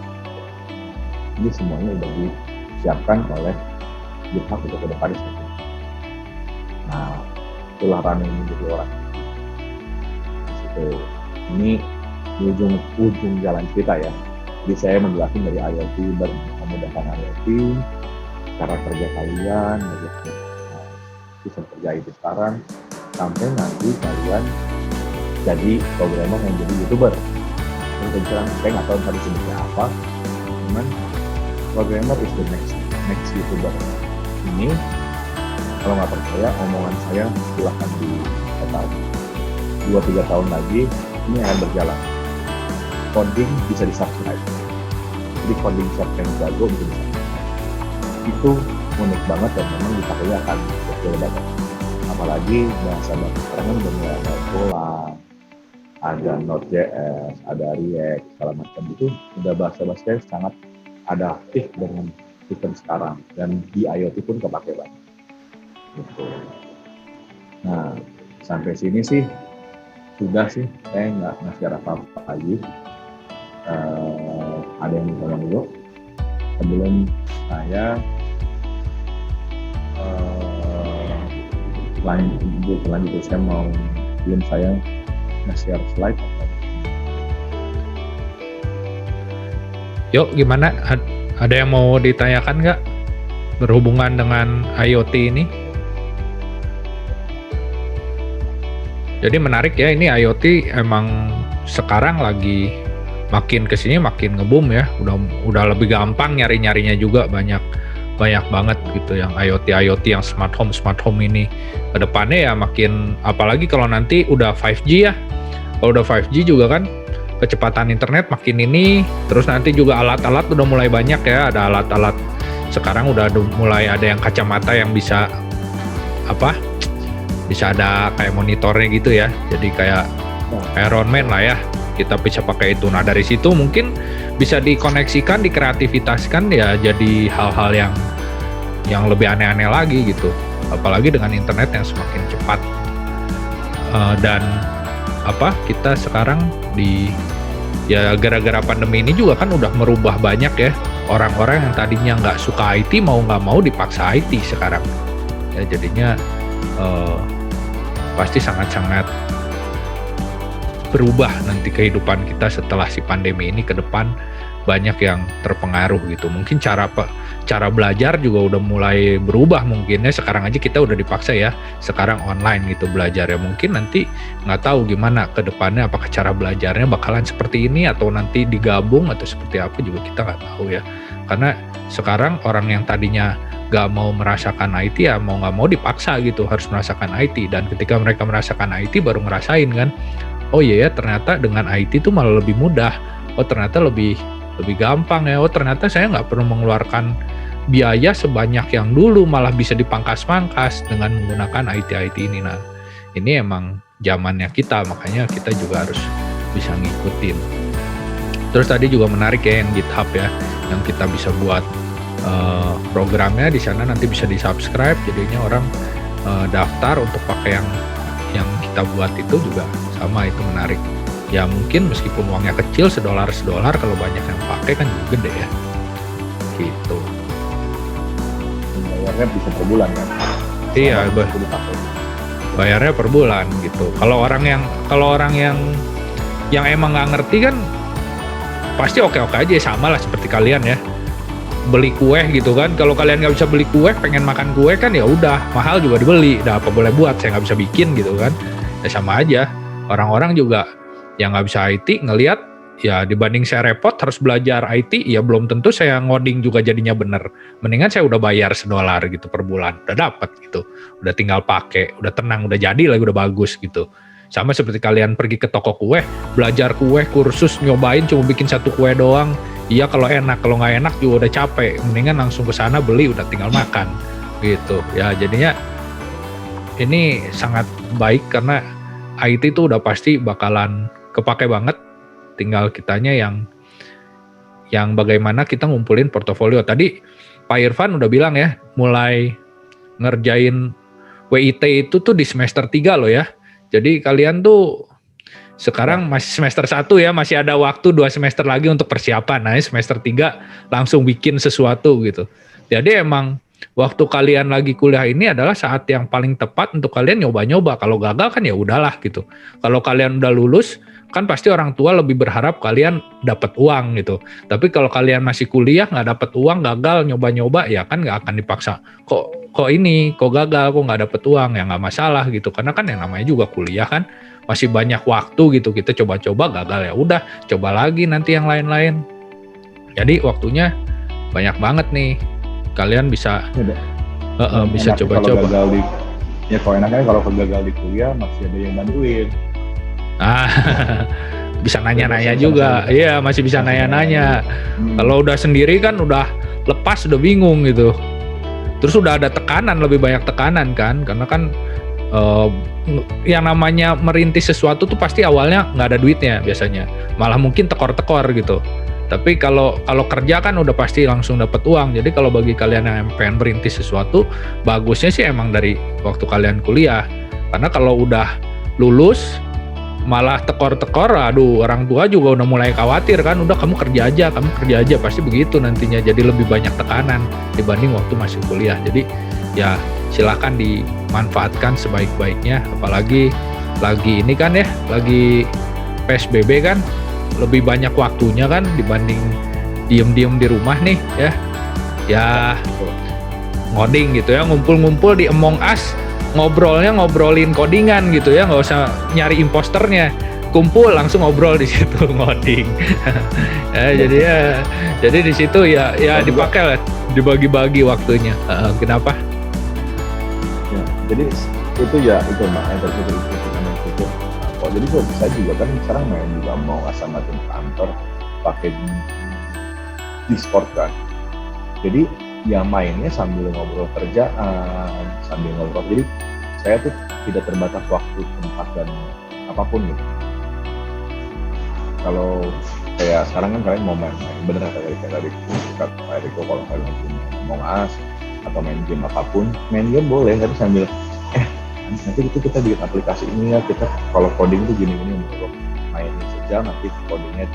Ini semuanya udah disiapkan oleh GitHub untuk ke depan. Nah, itulah running menjadi orang. Ini ujung jalan kita ya. Jadi saya menjelaskan dari IoT, memudahkan IoT, cara kerja kalian, bisa kerja itu sekarang, sampai nanti kalian jadi programmer yang jadi YouTuber. Terus saya nggak tahu tadi sebutnya apa, cuman programmer is the next YouTuber. Ini kalau nggak percaya omongan saya silahkan diketahui. 2-3 tahun lagi ini akan berjalan. Coding bisa di-subscribe. Jadi coding shop yang jago bisa di-subscribe. Itu unik banget dan memang dipakainya akan kecil banget. Apalagi bahasa-bahasa sekarang kan udah mulai ada Golang, ada Node.js, ada React, segala macam itu udah bahasa-bahasa sangat adaptif dengan sistem sekarang dan di IoT pun kepake banget. Gitu. Nah, sampai sini sih sudah sih, saya nggak ngasih apa-apa lagi. Ada yang mau ngomong dulu sebelum saya lanjut saya mau belum saya nge-share slide. Yuk, gimana? Ada yang mau ditanyakan nggak berhubungan dengan IoT ini? Jadi menarik ya, ini IoT emang sekarang lagi makin kesini makin nge-boom ya. Udah lebih gampang nyarinya juga, banyak banget gitu yang IoT yang smart home ini. Kedepannya ya makin, apalagi kalau nanti udah 5G ya. Kalau udah 5G juga kan kecepatan internet makin ini, terus nanti juga alat-alat udah mulai banyak ya. Ada alat-alat sekarang udah mulai ada yang kacamata yang bisa bisa ada kayak monitornya gitu ya, jadi kayak Iron Man lah ya, kita bisa pakai itu. Nah dari situ mungkin bisa dikoneksikan, dikreativitaskan ya, jadi hal-hal yang lebih aneh-aneh lagi gitu, apalagi dengan internet yang semakin cepat. Dan kita sekarang gara-gara pandemi ini juga kan udah merubah banyak ya, orang-orang yang tadinya nggak suka IT mau nggak mau dipaksa IT sekarang ya, jadinya pasti sangat-sangat berubah nanti kehidupan kita setelah si pandemi ini ke depan, banyak yang terpengaruh gitu. Mungkin cara belajar juga udah mulai berubah mungkin ya. Sekarang aja kita udah dipaksa ya sekarang online gitu belajar ya. Mungkin nanti nggak tahu gimana ke depannya, apakah cara belajarnya bakalan seperti ini atau nanti digabung atau seperti apa juga kita nggak tahu ya. Karena sekarang orang yang tadinya gak mau merasakan IT ya mau gak mau dipaksa gitu harus merasakan IT, dan ketika mereka merasakan IT baru ngerasain kan, oh iya ya ternyata dengan IT itu malah lebih mudah, oh ternyata lebih gampang ya, oh ternyata saya gak perlu mengeluarkan biaya sebanyak yang dulu, malah bisa dipangkas-pangkas dengan menggunakan IT ini. Nah ini emang zamannya kita, makanya kita juga harus bisa ngikutin. Terus tadi juga menarik ya yang GitHub ya, yang kita bisa buat programnya di sana, nanti bisa di-subscribe, jadinya orang daftar untuk pakai yang kita buat itu juga sama, itu menarik. Ya mungkin meskipun uangnya kecil, $1 kalau banyak yang pakai kan juga gede ya. Gitu. Bayarnya bisa per bulan kan? Iya, bayarnya per bulan gitu. Kalau orang yang emang nggak ngerti kan pasti oke-oke aja, sama lah seperti kalian ya, beli kue gitu kan. Kalau kalian nggak bisa beli kue, pengen makan kue kan ya udah mahal juga dibeli, udah apa boleh buat, saya nggak bisa bikin gitu kan. Ya sama aja, orang-orang juga yang nggak bisa IT ngelihat ya dibanding saya repot harus belajar IT, ya belum tentu saya ngoding juga jadinya bener. Mendingan saya udah bayar $1 gitu per bulan, udah dapat gitu, udah tinggal pakai, udah tenang, udah jadi lagi, udah bagus gitu. Sama seperti kalian pergi ke toko kue, belajar kue, kursus, nyobain cuma bikin satu kue doang. Iya kalau enak, kalau nggak enak juga udah capek. Mendingan langsung ke sana beli, udah tinggal makan gitu. Ya jadinya ini sangat baik karena IT itu udah pasti bakalan kepake banget. Tinggal kitanya yang bagaimana kita ngumpulin portofolio. Tadi Pak Irfan udah bilang ya, mulai ngerjain WIT itu tuh di semester 3 loh ya. Jadi kalian tuh sekarang masih semester 1 ya, masih ada waktu 2 semester lagi untuk persiapan. Nah, semester 3 langsung bikin sesuatu gitu. Jadi emang waktu kalian lagi kuliah ini adalah saat yang paling tepat untuk kalian nyoba-nyoba. Kalau gagal kan ya udahlah gitu. Kalau kalian udah lulus, kan pasti orang tua lebih berharap kalian dapat uang gitu. Tapi kalau kalian masih kuliah nggak dapat uang, gagal nyoba-nyoba, ya kan nggak akan dipaksa. Kok gagal, kok nggak dapet uang, ya nggak masalah gitu, karena kan yang namanya juga kuliah kan masih banyak waktu gitu, kita coba-coba gagal ya udah coba lagi nanti yang lain-lain. Jadi waktunya banyak banget nih, kalian bisa bisa coba-coba. Kalau enaknya kalau gagal di kuliah masih ada yang bantuin. Bisa nanya-nanya juga, iya masih bisa nanya-nanya. Kalau udah sendiri kan udah lepas, udah bingung gitu. Terus udah ada tekanan, lebih banyak tekanan kan, karena kan yang namanya merintis sesuatu tuh pasti awalnya nggak ada duitnya biasanya, malah mungkin tekor-tekor gitu. Tapi kalau kerja kan udah pasti langsung dapat uang. Jadi kalau bagi kalian yang pengen merintis sesuatu, bagusnya sih emang dari waktu kalian kuliah, karena kalau udah lulus malah tekor-tekor, aduh orang tua juga udah mulai khawatir kan, udah kamu kerja aja, pasti begitu nantinya. Jadi lebih banyak tekanan dibanding waktu masih kuliah. Jadi ya silakan dimanfaatkan sebaik-baiknya, apalagi lagi ini kan ya, lagi PSBB kan, lebih banyak waktunya kan dibanding diem-diem di rumah nih ya ngoding gitu ya, ngumpul-ngumpul di Among Us, ngobrolin codingan gitu ya, nggak usah nyari imposternya, kumpul langsung ngobrol di situ ngoding. Jadi di situ ya dipakai lah, dibagi-bagi waktunya. Kenapa? Ya, jadi itu makanya terus itu. Oh, jadi saya juga kan sekarang main juga mau sama tim kantor pakai Discord kan. Jadi ya mainnya sambil ngobrol kerjaan, sambil ngobrol. Jadi saya tuh tidak terbatas waktu, tempat, dan apapun gitu. Kalau kayak sekarang kan kalian mau main bener kayak tadi Kak Eriko, kalau kalian mau ngas atau main game apapun, main game boleh, tapi sambil nanti itu kita bikin aplikasi ini ya, kita kalau coding tuh gini-gini, untuk mainin sejam nanti codingnya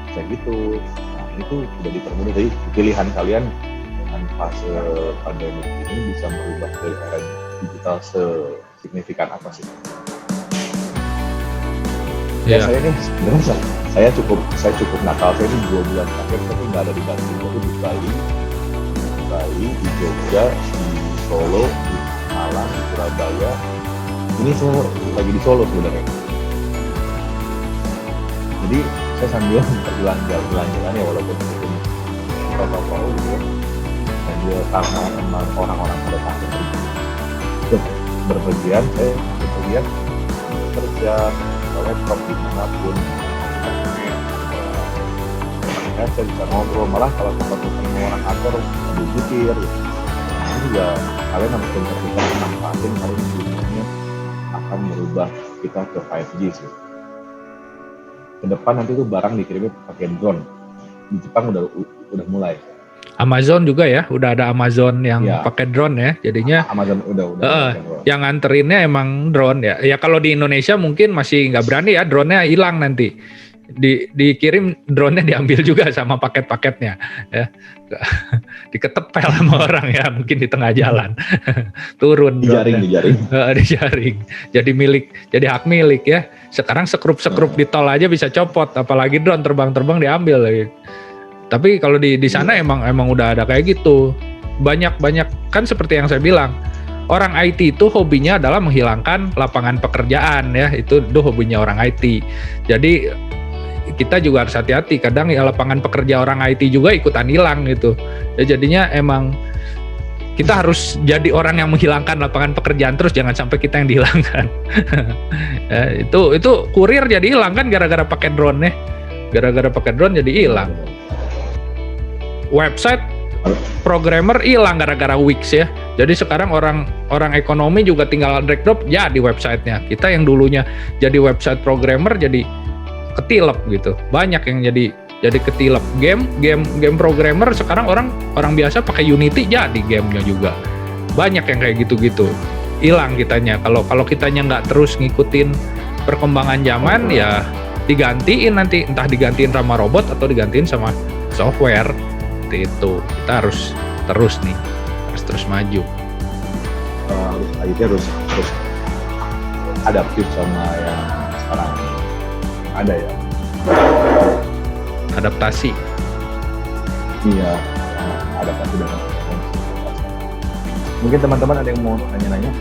bisa gitu. Nah itu udah dipermudah. Jadi pilihan kalian dengan fase pandemi ini bisa merubah dari era digital sesignifikan apa sih? Ya saya nih sebenarnya saya cukup nakal. Saya ini 2 bulan terakhir tapi nggak ada di Bali, itu di Bali, di Jogja, di Solo, di Malang, di Surabaya. Ini saya lagi di Solo sebenarnya. Jadi saya sambil berjalan-jalan ya, walaupun mungkin protokol gitu, sambil karena emang orang-orang pada takut berpergian, saya berpergian kerja ke laptop dimanapun. Saya bisa ngobrol, malah kalau ketemu orang kantor sambil zikir gitu. Ini juga kalian harus kita manfaatin, kalau ini akan merubah kita ke 5G sih. Ke depan nanti tuh barang dikirimnya pakai drone. Di Jepang udah mulai. Amazon juga ya, udah ada Amazon yang pakai drone ya. Jadinya Amazon udah yang nganterinnya emang drone ya. Ya kalau di Indonesia mungkin masih nggak berani ya, drone-nya hilang nanti. dikirim drone-nya diambil juga sama paket-paketnya ya. Diketepel sama orang ya, mungkin di tengah jalan. Turun Dijaring. dijaring. Jadi hak milik ya. Sekarang sekrup di tol aja bisa copot, apalagi drone terbang diambil lagi. Tapi kalau di sana emang udah ada kayak gitu. Banyak kan seperti yang saya bilang. Orang IT itu hobinya adalah menghilangkan lapangan pekerjaan ya, itu hobinya orang IT. Jadi kita juga harus hati-hati, kadang ya lapangan pekerja orang IT juga ikutan hilang gitu. Ya, jadinya emang kita harus jadi orang yang menghilangkan lapangan pekerjaan terus, jangan sampai kita yang dihilangkan. Ya, itu kurir jadi hilang kan gara-gara pakai drone nya. Gara-gara pakai drone jadi hilang. Website programmer hilang gara-gara Wix ya. Jadi sekarang orang ekonomi juga tinggal drag drop ya di websitenya. Kita yang dulunya jadi website programmer jadi ketilep gitu. Banyak yang jadi ketilep. Game programmer sekarang orang biasa pakai Unity jadi gamenya juga. Banyak yang kayak gitu-gitu. Hilang kitanya. Kalau kitanya nggak terus ngikutin perkembangan zaman ya digantiin nanti, entah digantiin sama robot atau digantiin sama software. Itu kita harus terus maju. Harus adaptif sama yang sekarang ada ya. Adaptasi. Iya, adaptasi dengan. Mungkin teman-teman ada yang mau nanya-nanya?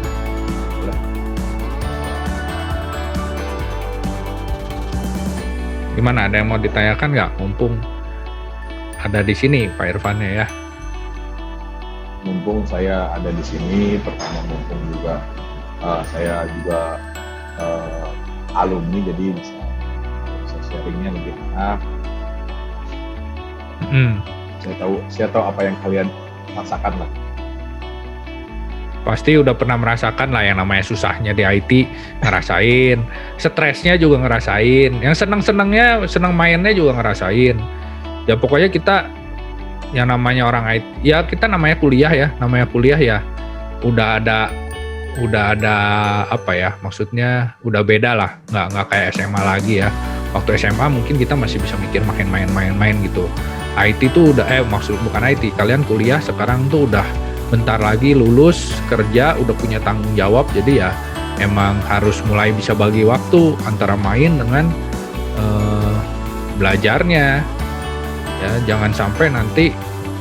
Gimana, ada yang mau ditanyakan nggak? Mumpung ada di sini Pak Irfannya ya. Mumpung saya ada di sini, pertama mumpung juga saya juga alumni, jadi bisa sharingnya lebih enak. Saya tahu apa yang kalian rasakan lah. Pasti udah pernah merasakan lah yang namanya susahnya di IT, ngerasain, stresnya juga ngerasain, yang seneng mainnya juga ngerasain. Ya pokoknya kita yang namanya orang IT, ya kita namanya kuliah ya, udah ada apa ya, maksudnya udah beda lah, nggak kayak SMA lagi ya. Waktu SMA mungkin kita masih bisa mikir main gitu. IT tuh udah bukan IT, kalian kuliah sekarang tuh udah bentar lagi lulus kerja, udah punya tanggung jawab, jadi ya emang harus mulai bisa bagi waktu antara main dengan belajarnya. Ya, jangan sampai nanti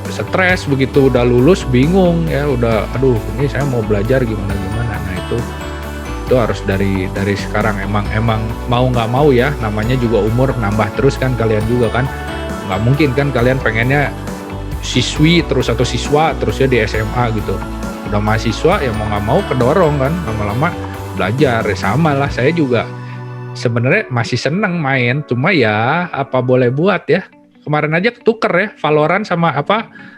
stres begitu udah lulus bingung ya, udah aduh ini saya mau belajar gimana. Nah itu harus dari sekarang emang mau nggak mau ya, namanya juga umur nambah terus kan, kalian juga kan nggak mungkin kan kalian pengennya siswi terus atau siswa terus ya di SMA gitu. Udah mahasiswa ya mau nggak mau kedorong kan lama-lama belajar. Sama lah, saya juga sebenarnya masih seneng main, cuma ya apa boleh buat ya. Kemarin aja ketuker ya, Valorant sama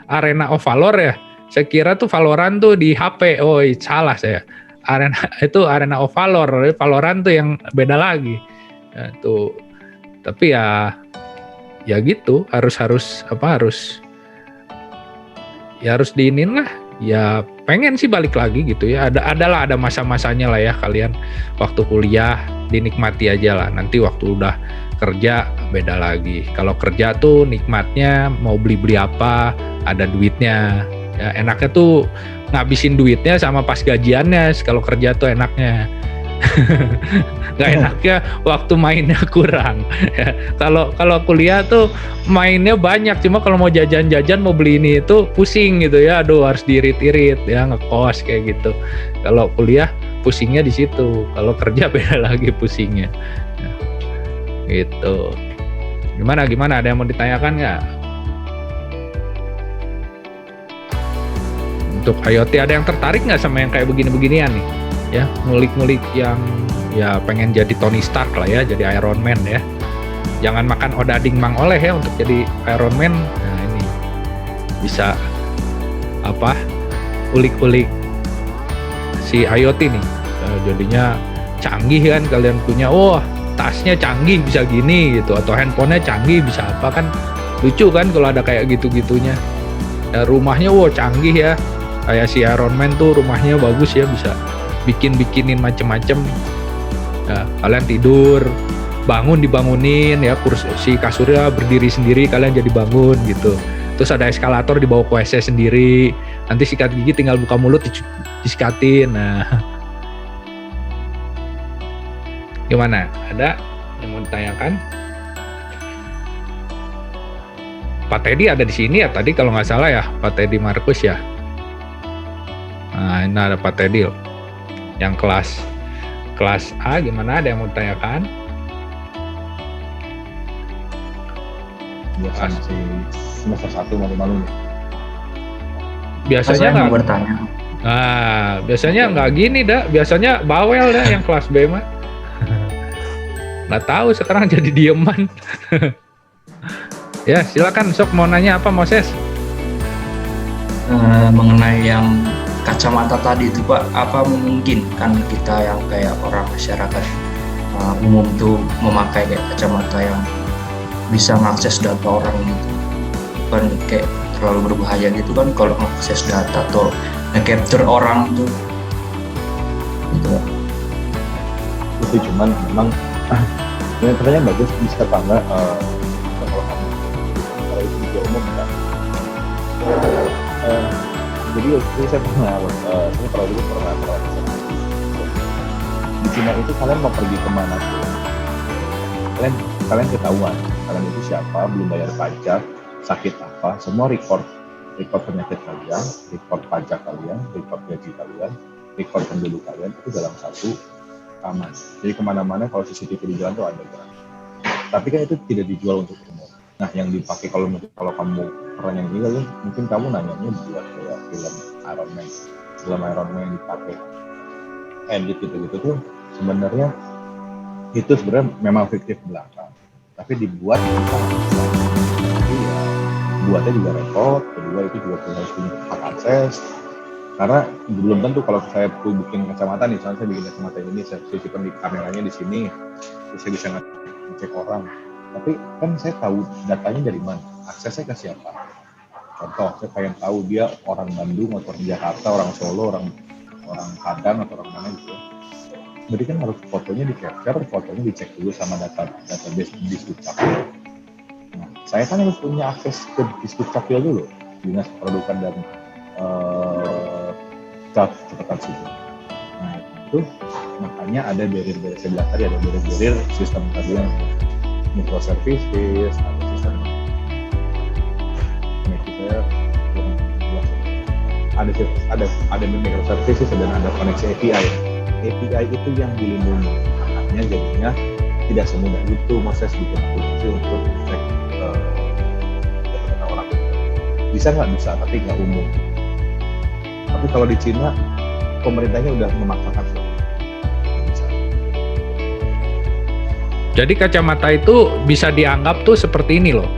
Arena of Valor ya. Saya kira tuh Valorant tuh di HP. Oh, salah saya. Arena of Valor, Valorant tuh yang beda lagi. Ya, tuh. Tapi ya gitu, harus diinin lah. Ya pengen sih balik lagi gitu ya. Ada masa-masanya lah ya kalian. Waktu kuliah dinikmati aja lah. Nanti waktu udah kerja beda lagi. Kalau kerja tuh nikmatnya mau beli apa, ada duitnya. Ya enaknya tuh ngabisin duitnya sama pas gajiannya. Kalau kerja tuh enaknya. Nggak enaknya waktu mainnya kurang. Kalau kuliah tuh mainnya banyak, cuma kalau mau jajan-jajan mau beli ini itu pusing gitu ya. Aduh harus diirit-irit ya, ngekos kayak gitu. Kalau kuliah pusingnya di situ. Kalau kerja beda lagi pusingnya. Gitu. Gimana? Ada yang mau ditanyakan nggak? Untuk IoT ada yang tertarik nggak sama yang kayak begini-beginian nih? Ya, ngulik-ngulik yang ya pengen jadi Tony Stark lah ya, jadi Iron Man ya. Jangan makan odading Mang Oleh ya untuk jadi Iron Man. Nah ini bisa ulik-ulik si IoT nih. Jadinya canggih kan, kalian punya tasnya canggih bisa gini gitu, atau handphonenya canggih bisa apa, kan lucu kan kalau ada kayak gitu-gitunya. Ya, rumahnya canggih ya, kayak si Iron Man tuh rumahnya bagus ya, bisa bikinin macem-macem. Ya, kalian tidur dibangunin ya, kursi kasurnya berdiri sendiri, kalian jadi bangun gitu. Terus ada eskalator dibawa ke WC sendiri, nanti sikat gigi tinggal buka mulut disikatin. Nah, gimana? Ada yang mau ditanyakan? Pak Teddy ada di sini ya tadi kalau nggak salah ya, Pak Teddy Markus ya. Nah, ini ada Pak Teddy loh. Yang kelas A gimana, ada yang mau ditanyakan? Biasa masih semester 1 malu-malu nih. Biasanya Saya mau nggak. bertanya. Nah, biasanya nggak gini dah. Biasanya bawel dah yang kelas B mah. Nggak tahu sekarang jadi dieman. Ya, silakan sok mau nanya apa Moses? Mengenai yang kacamata tadi itu Pak, apa memungkinkan kita yang kayak orang masyarakat umum tuh memakai kayak kacamata yang bisa mengakses data orang gitu, kan kayak terlalu berbahaya gitu kan kalau mengakses data atau nge-capture orang tuh gitu. Itu cuman memang ini pertanyaan bagus, bisa apa enggak kalau kamu kalau itu juga umum enggak. Jadi waktu saya pernah di Cina itu kalian mau pergi kemana pun kalian ketahuan kalian itu siapa, belum bayar pajak, sakit apa, semua record penyakit kalian, record pajak kalian, record gaji kalian, record penduduk kalian itu dalam satu kamar. Jadi kemana-mana kalau CCTV di jalan tuh ada kan. Tapi kan itu tidak dijual untuk umum. Nah yang dipakai kalau kamu pernah yang ini kali, mungkin kamu nanyanya buat kayak film Iron Man yang dipakai edit gitu tuh sebenarnya itu sebenarnya memang fiktif belakang, tapi dibuat kita jadi ya buatnya juga repot. Kedua itu juga harus punya hak akses, karena belum tentu kalau saya bikin kacamata nih, misalnya saya bikin kacamata ini saya simpan di kameranya di sini, terus saya bisa ngecek orang, tapi kan saya tahu datanya dari mana, aksesnya ke siapa. Contoh, saya pengen tahu dia orang Bandung atau orang Jakarta, orang Solo, orang Padang atau orang mana gitu. Berarti kan harus fotonya di capture, fotonya dicek dulu sama database di Dukcapil. Nah, saya kan harus punya akses ke Dukcapil dulu, Dinas Kependudukan dan catatan sipil. Nah itu makanya ada barrier sebelah tadi, ada barrier sistem tadi yang microservices, ada sistem ada microservices dan ada koneksi API. API itu yang dilindungi, makanya jadinya tidak semudah itu Moses bikin aplikasi untuk cek data orang. Bisa nggak? Bisa, tapi nggak umum. Tapi kalau di Cina pemerintahnya udah memaksakan bisa. Jadi kacamata itu bisa dianggap tuh seperti ini loh,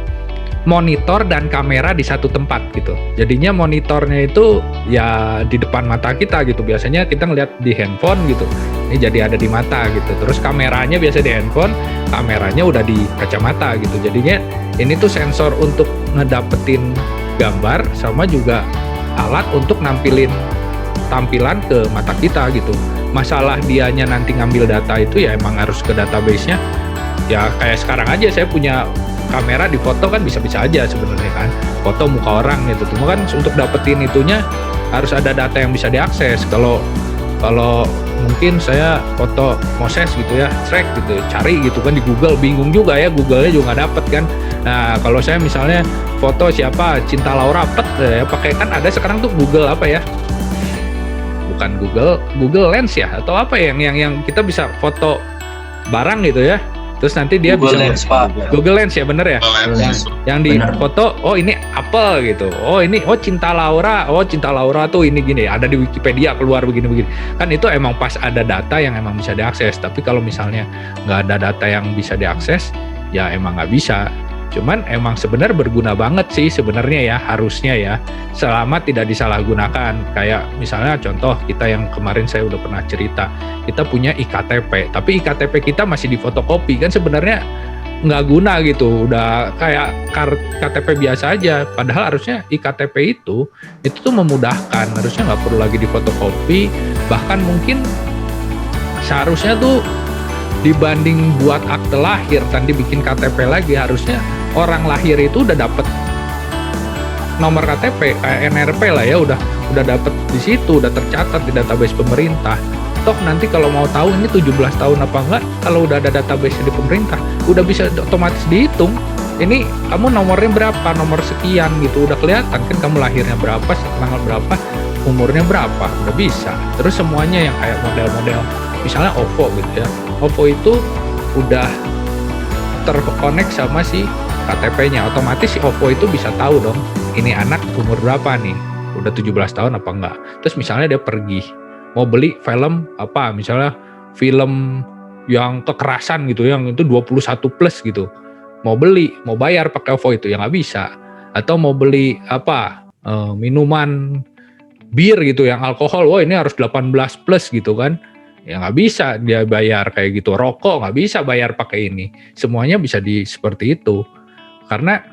monitor dan kamera di satu tempat gitu. Jadinya monitornya itu ya di depan mata kita gitu. Biasanya kita ngeliat di handphone gitu, ini jadi ada di mata gitu. Terus kameranya biasa di handphone, kameranya udah di kacamata gitu. Jadinya ini tuh sensor untuk ngedapetin gambar sama juga alat untuk nampilin tampilan ke mata kita gitu. Masalah dianya nanti ngambil data itu ya emang harus ke database-nya. Ya kayak sekarang aja saya punya kamera di foto kan bisa-bisa aja sebenarnya kan, foto muka orang gitu. Cuma kan untuk dapetin itunya harus ada data yang bisa diakses. Kalau mungkin saya foto Moses gitu ya, track gitu, cari gitu kan di Google, bingung juga ya, Google-nya juga nggak dapet kan. Nah kalau saya misalnya foto siapa, Cinta Laura Pet ya, pakai kan ada sekarang tuh Google apa ya, bukan Google Lens ya atau apa ya, yang kita bisa foto barang gitu ya. Terus nanti dia Google bisa Lens, Pak. Google Lens ya, bener ya? Yang di Bener. foto, oh ini apel gitu. Oh ini, Cinta Laura. Oh Cinta Laura tuh ini gini, ada di Wikipedia keluar begini-begini. Kan itu emang pas ada data yang emang bisa diakses. Tapi kalau misalnya nggak ada data yang bisa diakses, ya emang nggak bisa. Cuman emang sebenarnya berguna banget sih sebenarnya ya, harusnya ya, selama tidak disalahgunakan. Kayak misalnya contoh kita yang kemarin saya udah pernah cerita, kita punya IKTP, tapi IKTP kita masih difotokopi, kan sebenarnya nggak guna gitu, udah kayak KTP biasa aja. Padahal harusnya IKTP itu tuh memudahkan, harusnya nggak perlu lagi difotokopi, bahkan mungkin seharusnya tuh dibanding buat akte lahir tadi bikin KTP lagi, harusnya orang lahir itu udah dapet nomor KTP, NRP lah ya, udah dapet di situ, udah tercatat di database pemerintah. Toh nanti kalau mau tahu ini 17 tahun apa enggak, kalau udah ada database di pemerintah, udah bisa otomatis dihitung. Ini kamu nomornya berapa, nomor sekian gitu, udah kelihatan kan kamu lahirnya berapa, tanggal berapa, umurnya berapa, udah bisa. Terus semuanya yang kayak model-model, misalnya OVO gitu ya, OVO itu udah terkonek sama si KTP-nya, otomatis si OVO itu bisa tahu dong, ini anak umur berapa nih, udah 17 tahun apa enggak. Terus misalnya dia pergi mau beli film apa, misalnya film yang kekerasan gitu, yang itu 21 plus gitu, mau beli, mau bayar pakai OVO itu ya nggak bisa. Atau mau beli apa, minuman bir gitu yang alkohol, wah ini harus 18 plus gitu kan, ya nggak bisa dia bayar kayak gitu. Rokok nggak bisa bayar pakai ini, semuanya bisa seperti itu. Karena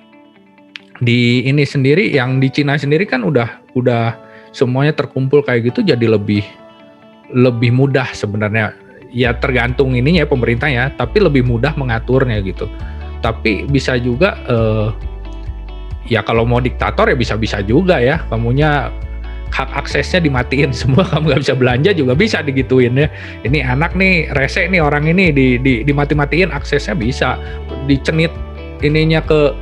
di ini sendiri, yang di Cina sendiri kan udah semuanya terkumpul kayak gitu, jadi lebih mudah sebenarnya. Ya tergantung ininya pemerintah ya, tapi lebih mudah mengaturnya gitu. Tapi bisa juga ya kalau mau diktator ya bisa juga ya, kamunya hak aksesnya dimatiin semua, kamu nggak bisa belanja juga bisa digituin ya. Ini anak nih rese nih, orang ini dimati-matiin aksesnya, bisa dicenit ininya ke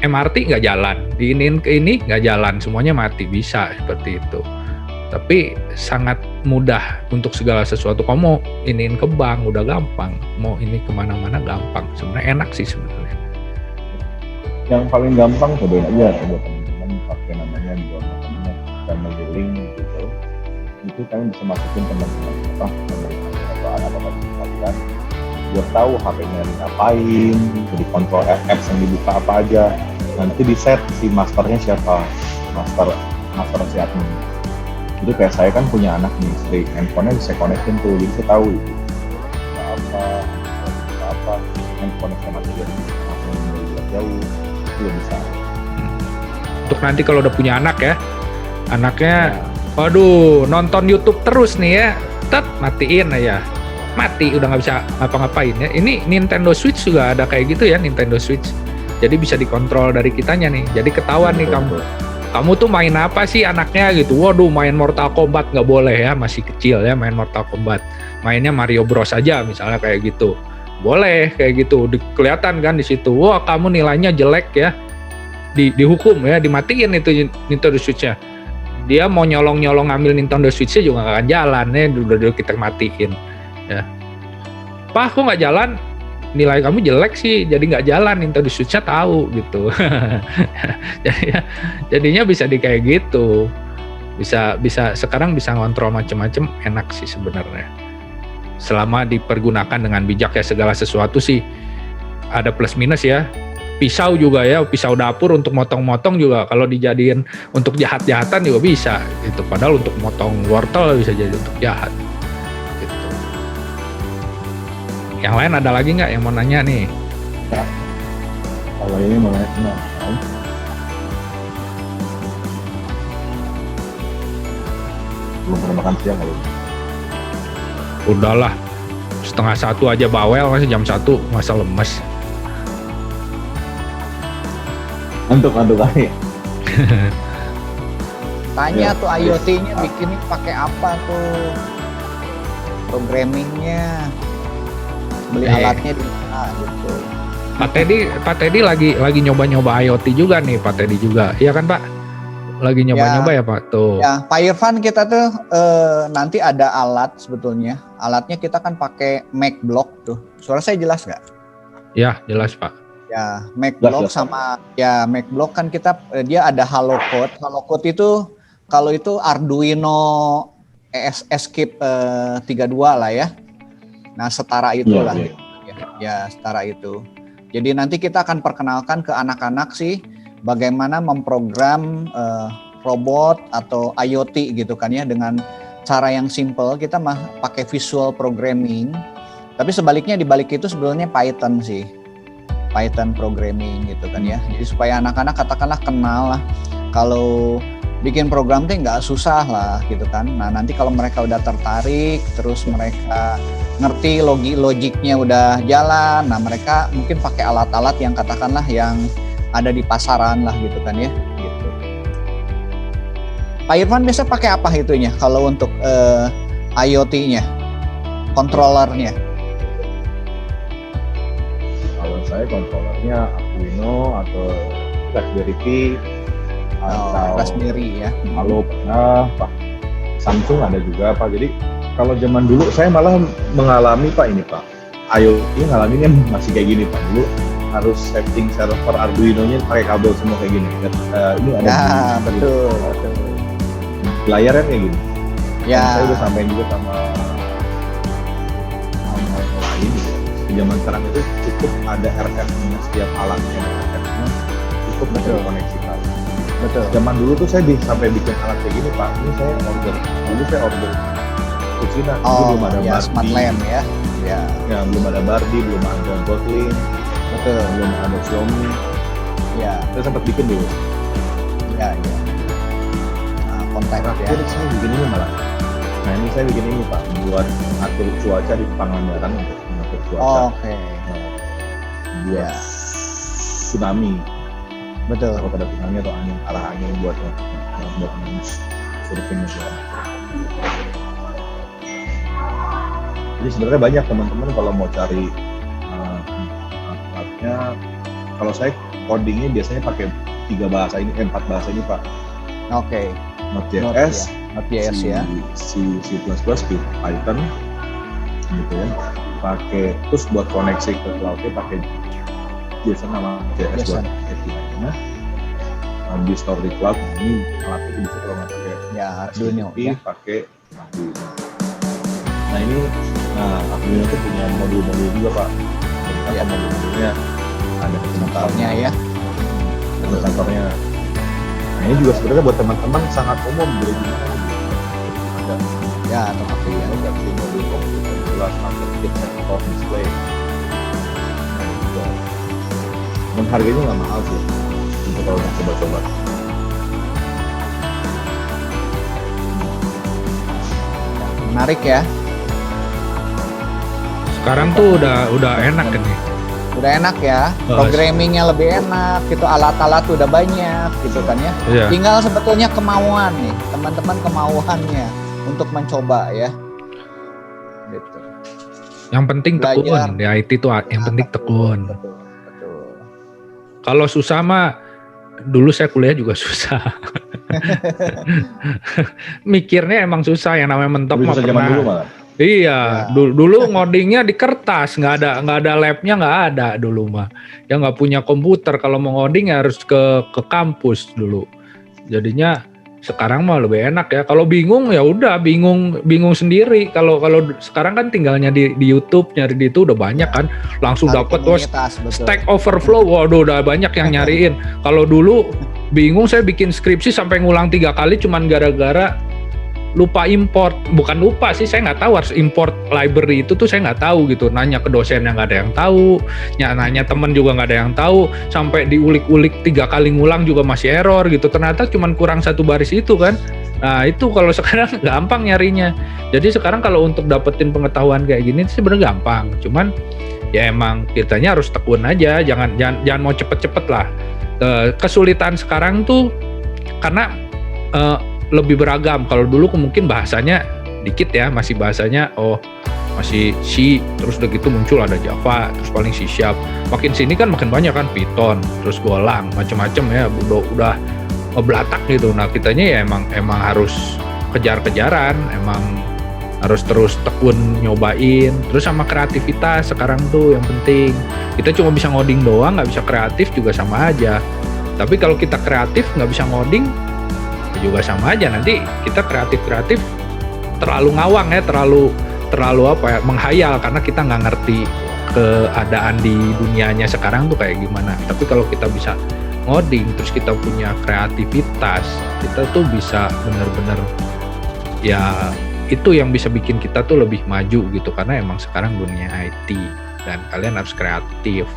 MRT nggak jalan, diinin ke ini nggak jalan, semuanya mati, bisa seperti itu. Tapi sangat mudah untuk segala sesuatu. Kamu mau iniin ke bank udah gampang, mau ini kemana-mana gampang. Sebenarnya enak sih sebenarnya. Yang paling gampang cobain aja, coba teman-teman pakai namanya family link gitu. Itu kalian bisa masukin teman-teman atau anak-anak kalian biar tahu HP-nya ngapain, jadi kontrol apps yang dibuka apa aja. Nanti di set si masternya siapa, master si admin. Jadi kayak saya kan punya anak nih, istri, handphonenya bisa connectin tuh, jadi saya tahu itu apa handphonenya sama dia jauh, itu bisa. Untuk nanti kalau udah punya anak ya, anaknya waduh nonton YouTube terus nih ya, matiin aja, mati, udah nggak bisa ngapa-ngapain ya. Ini Nintendo Switch juga ada kayak gitu ya, Nintendo Switch. Jadi bisa dikontrol dari kitanya nih. Jadi ketahuan nih kamu tuh main apa sih anaknya gitu. Waduh, main Mortal Kombat nggak boleh ya, masih kecil ya main Mortal Kombat. Mainnya Mario Bros aja misalnya kayak gitu. Boleh kayak gitu. Kelihatan kan di situ. Wah, kamu nilainya jelek ya. Dihukum ya, dimatiin itu Nintendo Switch-nya. Dia mau nyolong ngambil Nintendo Switch-nya juga nggak akan jalan ya, udah kita matiin ya. Pak, kok nggak jalan? Nilai kamu jelek sih, jadi nggak jalan. Nintendo Switch-nya tahu gitu. Jadinya bisa kayak gitu. Bisa sekarang bisa ngontrol macam-macam, enak sih sebenarnya. Selama dipergunakan dengan bijak ya, segala sesuatu sih ada plus minus ya. Pisau juga ya, pisau dapur untuk motong-motong juga kalau dijadiin untuk jahat-jahatan juga bisa gitu. Padahal untuk motong wortel bisa jadi untuk jahat. Yang lain ada lagi nggak yang mau nanya nih? Ya. Kalau ini mau nanya, belum pernah makan siang kali. Udahlah, 12:30 aja bawel, masih jam 1 masa lemes. Ngantuk kali. Tanya Ya. tuh IoT-nya bikinnya pakai apa tuh? Programmingnya, beli alatnya di mana gitu. Pak Teddy lagi nyoba-nyoba IoT juga nih, Pak Teddy juga. Iya kan Pak? Lagi nyoba-nyoba ya Pak tuh. Ya, Pak Irfan, kita tuh nanti ada alat sebetulnya. Alatnya kita kan pakai MacBlock tuh. Suara saya jelas nggak? Ya, jelas Pak. Ya, MacBlock sama ya MacBlock kan kita dia ada HaloCode. HaloCode itu kalau itu Arduino Escape 32 lah ya. Nah, setara itulah. Ya, setara itu. Jadi nanti kita akan perkenalkan ke anak-anak sih bagaimana memprogram robot atau IoT gitu kan ya, dengan cara yang simple. Kita pakai visual programming. Tapi sebaliknya di balik itu sebenarnya Python sih. Python programming gitu kan ya. Jadi supaya anak-anak katakanlah kenal lah kalau bikin program tuh nggak susah lah gitu kan. Nah, nanti kalau mereka udah tertarik terus mereka ngerti logiknya udah jalan. Nah mereka mungkin pakai alat-alat yang katakanlah yang ada di pasaran lah gitu kan ya. Gitu. Pak Irfan biasa pakai apa itunya kalau untuk IoT-nya, controllernya? Kalau saya kontrolernya Arduino atau Raspberry Pi atau Raspberry ya. Halo pernah Pak, Samsung ada juga Pak. Jadi kalau zaman dulu saya malah mengalami Pak ini Pak, IoT ngalaminnya masih kayak gini Pak. Dulu harus setting server Arduino-nya pakai kabel semua kayak gini. Ini ada betul. layarnya kayak gini. Ya. Dan saya udah sampein juga sama lain. Di zaman sekarang itu cukup ada RF-nya setiap alatnya, RF-nya cukup terkoneksikan. Betul. Zaman dulu tuh saya sampai bikin alat kayak gini Pak. Ini saya order ke Cina. Oh, belum ada ya, Barbie. smart lamp ya. Ya. Ya, belum ada Barbie, belum ada Gotlin, Betul. belum ada Xiaomi. Ya. Saya sempat bikin dulu. Ya. Nah, kontak ya. Terakhir saya bikin ini malah. Nah ini saya bikin ini Pak, buat atur cuaca di Pangandaran untuk mengatur cuaca. Oke. Buat Ya. tsunami. Betul. Kalau pada tsunami atau angin, arah angin buat angin surfing itu. Jadi sebenarnya banyak teman-teman kalau mau cari alatnya, kalau saya codingnya biasanya pakai 4 bahasa ini Pak. Oke. Node.js, Node.js ya. C++, Python, gitu ya. Pakai terus buat koneksi ke cloud-nya pakai JSON sama JS buat API-nya. Di store di cloud, ini alatnya bisa kalau nggak pakai Ya, Arduino ya. pakai Arduino. Nah ini, Arduino itu punya modul-modul juga Pak. Jadi Ya. modul-modulnya ada Contohnya ya. ada kantornya. Nah ini juga sebenarnya buat teman-teman sangat umum dari gimana ada Ya, terpakai ya. versi modul komputer jelas market kit set-top display. Nah, juga. Dan harganya nggak mahal sih untuk kalau mau coba-coba. Menarik ya. Sekarang tuh udah enak kan nih. Udah enak ya. Programmingnya lebih enak. Gitu, alat-alat udah banyak gitu kan ya. Iya. Tinggal sebetulnya kemauan nih, teman-teman kemauannya untuk mencoba ya. Gitu. Yang penting tekun, Belajar. di IT tuh yang penting tekun. Betul. Kalau susah mah, dulu saya kuliah juga susah. Mikirnya emang susah, yang namanya mentok Lebih mah susah zaman pernah. dulu malah. Iya, dulu ngodingnya di kertas, nggak ada labnya, nggak ada dulu mah. Ya nggak punya komputer, kalau mau ngoding ya harus ke kampus dulu. Jadinya sekarang mah lebih enak ya. Kalau bingung ya udah bingung sendiri. Kalau sekarang kan tinggalnya di YouTube nyari di itu udah banyak kan, langsung dapat terus Stack Overflow. Waduh, udah banyak yang nyariin. Kalau dulu bingung, saya bikin skripsi sampai ngulang 3 kali cuman gara-gara lupa import. Bukan lupa sih, saya nggak tahu harus import library itu tuh saya nggak tahu gitu. Nanya ke dosen yang nggak ada yang tahu, nanya temen juga nggak ada yang tahu, sampai diulik-ulik 3 kali ngulang juga masih error gitu. Ternyata cuman kurang 1 baris itu kan. Nah itu kalau sekarang gampang nyarinya. Jadi sekarang kalau untuk dapetin pengetahuan kayak gini itu sebenarnya gampang. Cuman ya emang kitanya harus tekun aja, jangan mau cepet-cepet lah. Kesulitan sekarang tuh karena lebih beragam. Kalau dulu mungkin bahasanya dikit ya, masih bahasanya masih C, terus udah gitu muncul ada Java, terus paling C#. Makin sini kan makin banyak kan Python, terus Golang, macam-macam ya, udah ngebelatak gitu. Nah kitanya ya emang harus kejar-kejaran, emang harus terus tekun nyobain, terus sama kreativitas sekarang tuh yang penting. Kita cuma bisa ngoding doang, nggak bisa kreatif juga sama aja. Tapi kalau kita kreatif nggak bisa ngoding juga sama aja, nanti kita kreatif terlalu ngawang ya, terlalu apa ya, menghayal karena kita nggak ngerti keadaan di dunianya sekarang tuh kayak gimana. Tapi kalau kita bisa ngoding terus kita punya kreativitas, kita tuh bisa bener-bener ya itu yang bisa bikin kita tuh lebih maju gitu, karena emang sekarang dunia IT dan kalian harus kreatif.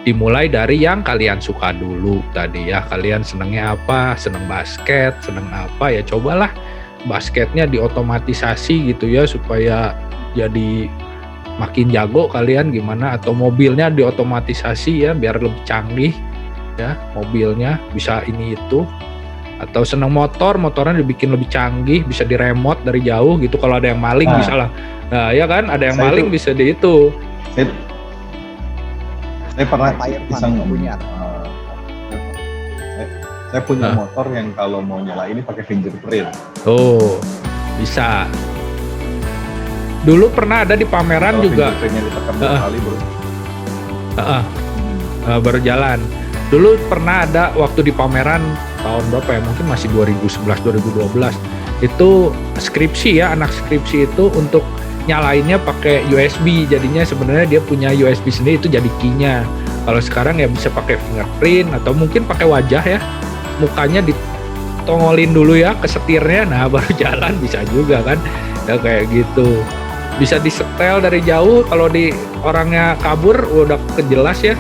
Dimulai dari yang kalian suka dulu tadi ya, kalian senengnya apa, seneng basket, seneng apa ya, cobalah basketnya diotomatisasi gitu ya supaya jadi makin jago kalian gimana, atau mobilnya diotomatisasi ya biar lebih canggih ya, mobilnya bisa ini itu, atau senang motornya dibikin lebih canggih, bisa di remote dari jauh gitu, kalau ada yang maling bisa lah. Nah ya kan, ada yang maling bisa di itu. Saya pernah Pak Irfan iseng punya. Saya punya motor yang kalau mau nyala ini pakai fingerprint. Oh, bisa. Dulu pernah ada di pameran Kalau juga. fingerprintnya ditekan 2 kali baru jalan. Dulu pernah ada waktu di pameran tahun berapa ya? Mungkin masih 2011-2012. Itu skripsi ya, anak skripsi itu untuk nyalainnya pakai USB. Jadinya sebenarnya dia punya USB sendiri, itu jadi key-nya. Kalau sekarang ya bisa pakai fingerprint atau mungkin pakai wajah ya. Mukanya ditongolin dulu ya ke setirnya, nah baru jalan, bisa juga kan. Ya kayak gitu. Bisa disetel dari jauh, kalau di orangnya kabur udah kejelas ya.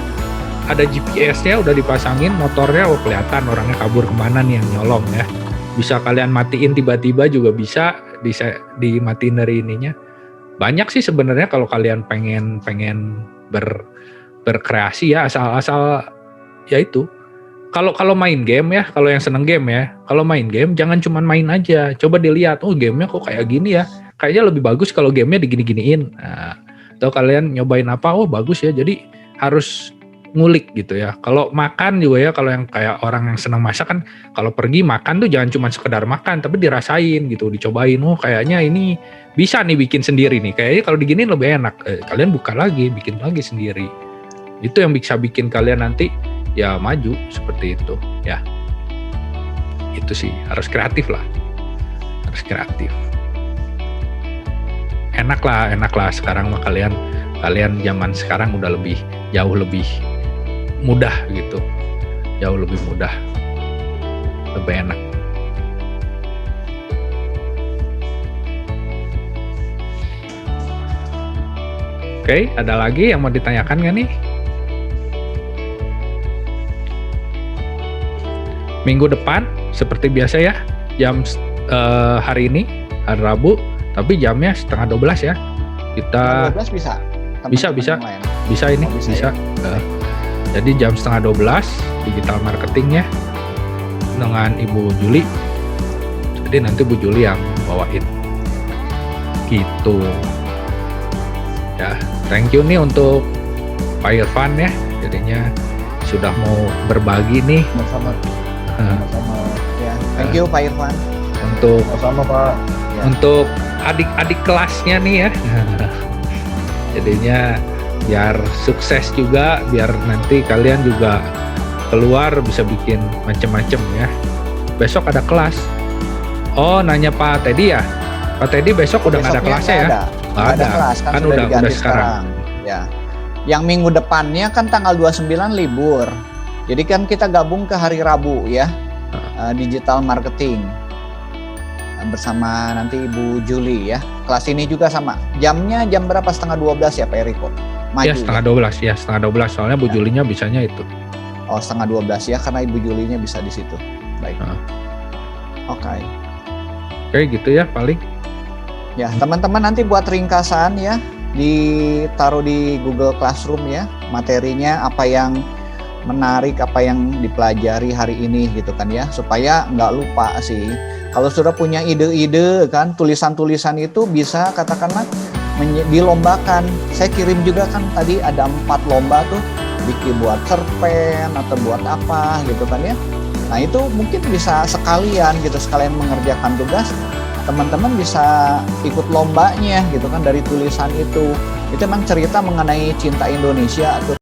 Ada GPS-nya udah dipasangin, motornya kelihatan orangnya kabur kemana nih yang nyolong ya. Bisa kalian matiin tiba-tiba juga bisa dimatiin dari ininya. Banyak sih sebenarnya kalau kalian pengen berkreasi ya, asal ya itu. Kalau main game ya, kalau yang seneng game ya, kalau main game jangan cuma main aja, coba dilihat, oh gamenya kok kayak gini ya, kayaknya lebih bagus kalau gamenya digini-giniin. Nah, atau kalian nyobain apa, oh bagus ya, jadi harus ngulik gitu ya. Kalau makan juga ya, kalau yang kayak orang yang senang masak kan, kalau pergi makan tuh jangan cuma sekedar makan, tapi dirasain gitu, dicobain. Oh kayaknya ini bisa nih bikin sendiri nih. Kayaknya kalau diginiin lebih enak. Kalian buka lagi, bikin lagi sendiri. Itu yang bisa bikin kalian nanti ya maju seperti itu ya. Itu sih harus kreatif lah. Harus kreatif. Enak lah sekarang mah kalian zaman sekarang udah jauh lebih mudah gitu, jauh lebih mudah, lebih enak. Oke, ada lagi yang mau ditanyakan nggak nih? Minggu depan seperti biasa ya, jam hari ini hari Rabu, tapi jamnya 11:30 ya. Kita 12 bisa. Bisa ini, bisa. Ya? Jadi jam 11:30 digital marketing ya dengan Ibu Juli. Jadi nanti Bu Juli yang bawain. Gitu. Ya, thank you nih untuk Pak Irfan ya. Jadinya sudah mau berbagi nih. Sama-sama. Ya, thank you Pak Irfan. Untuk Sama-sama Pak. Ya. untuk adik-adik kelasnya nih ya. Jadinya biar sukses juga, biar nanti kalian juga keluar bisa bikin macem-macem ya. Besok ada kelas. Oh, nanya Pak Teddy ya? Pak Teddy besok udah nggak ada kelasnya ya? Nggak ada kelas, kan udah diganti sekarang. Ya. Yang minggu depannya kan tanggal 29 libur. Jadi kan kita gabung ke hari Rabu ya. Digital marketing. Bersama nanti Ibu Juli ya. Kelas ini juga sama. Jamnya jam berapa? 11:30 ya Pak Eriko? Maju, Ya, 11:30 ya, 11:30 soalnya Bu Julinya bisanya itu. Oh, 11:30 ya, karena Ibu Julinya bisa di situ. Baik. Oke. Oke, gitu ya paling. Ya, teman-teman nanti buat ringkasan ya, ditaruh di Google Classroom ya, materinya apa yang menarik, apa yang dipelajari hari ini gitu kan ya, supaya nggak lupa sih. Kalau sudah punya ide-ide kan, tulisan-tulisan itu bisa katakanlah dilombakan. Saya kirim juga kan tadi ada 4 lomba tuh, bikin buat cerpen atau buat apa gitu kan ya. Nah itu mungkin bisa sekalian mengerjakan tugas, teman-teman bisa ikut lombanya gitu kan dari tulisan itu. Itu memang cerita mengenai cinta Indonesia atau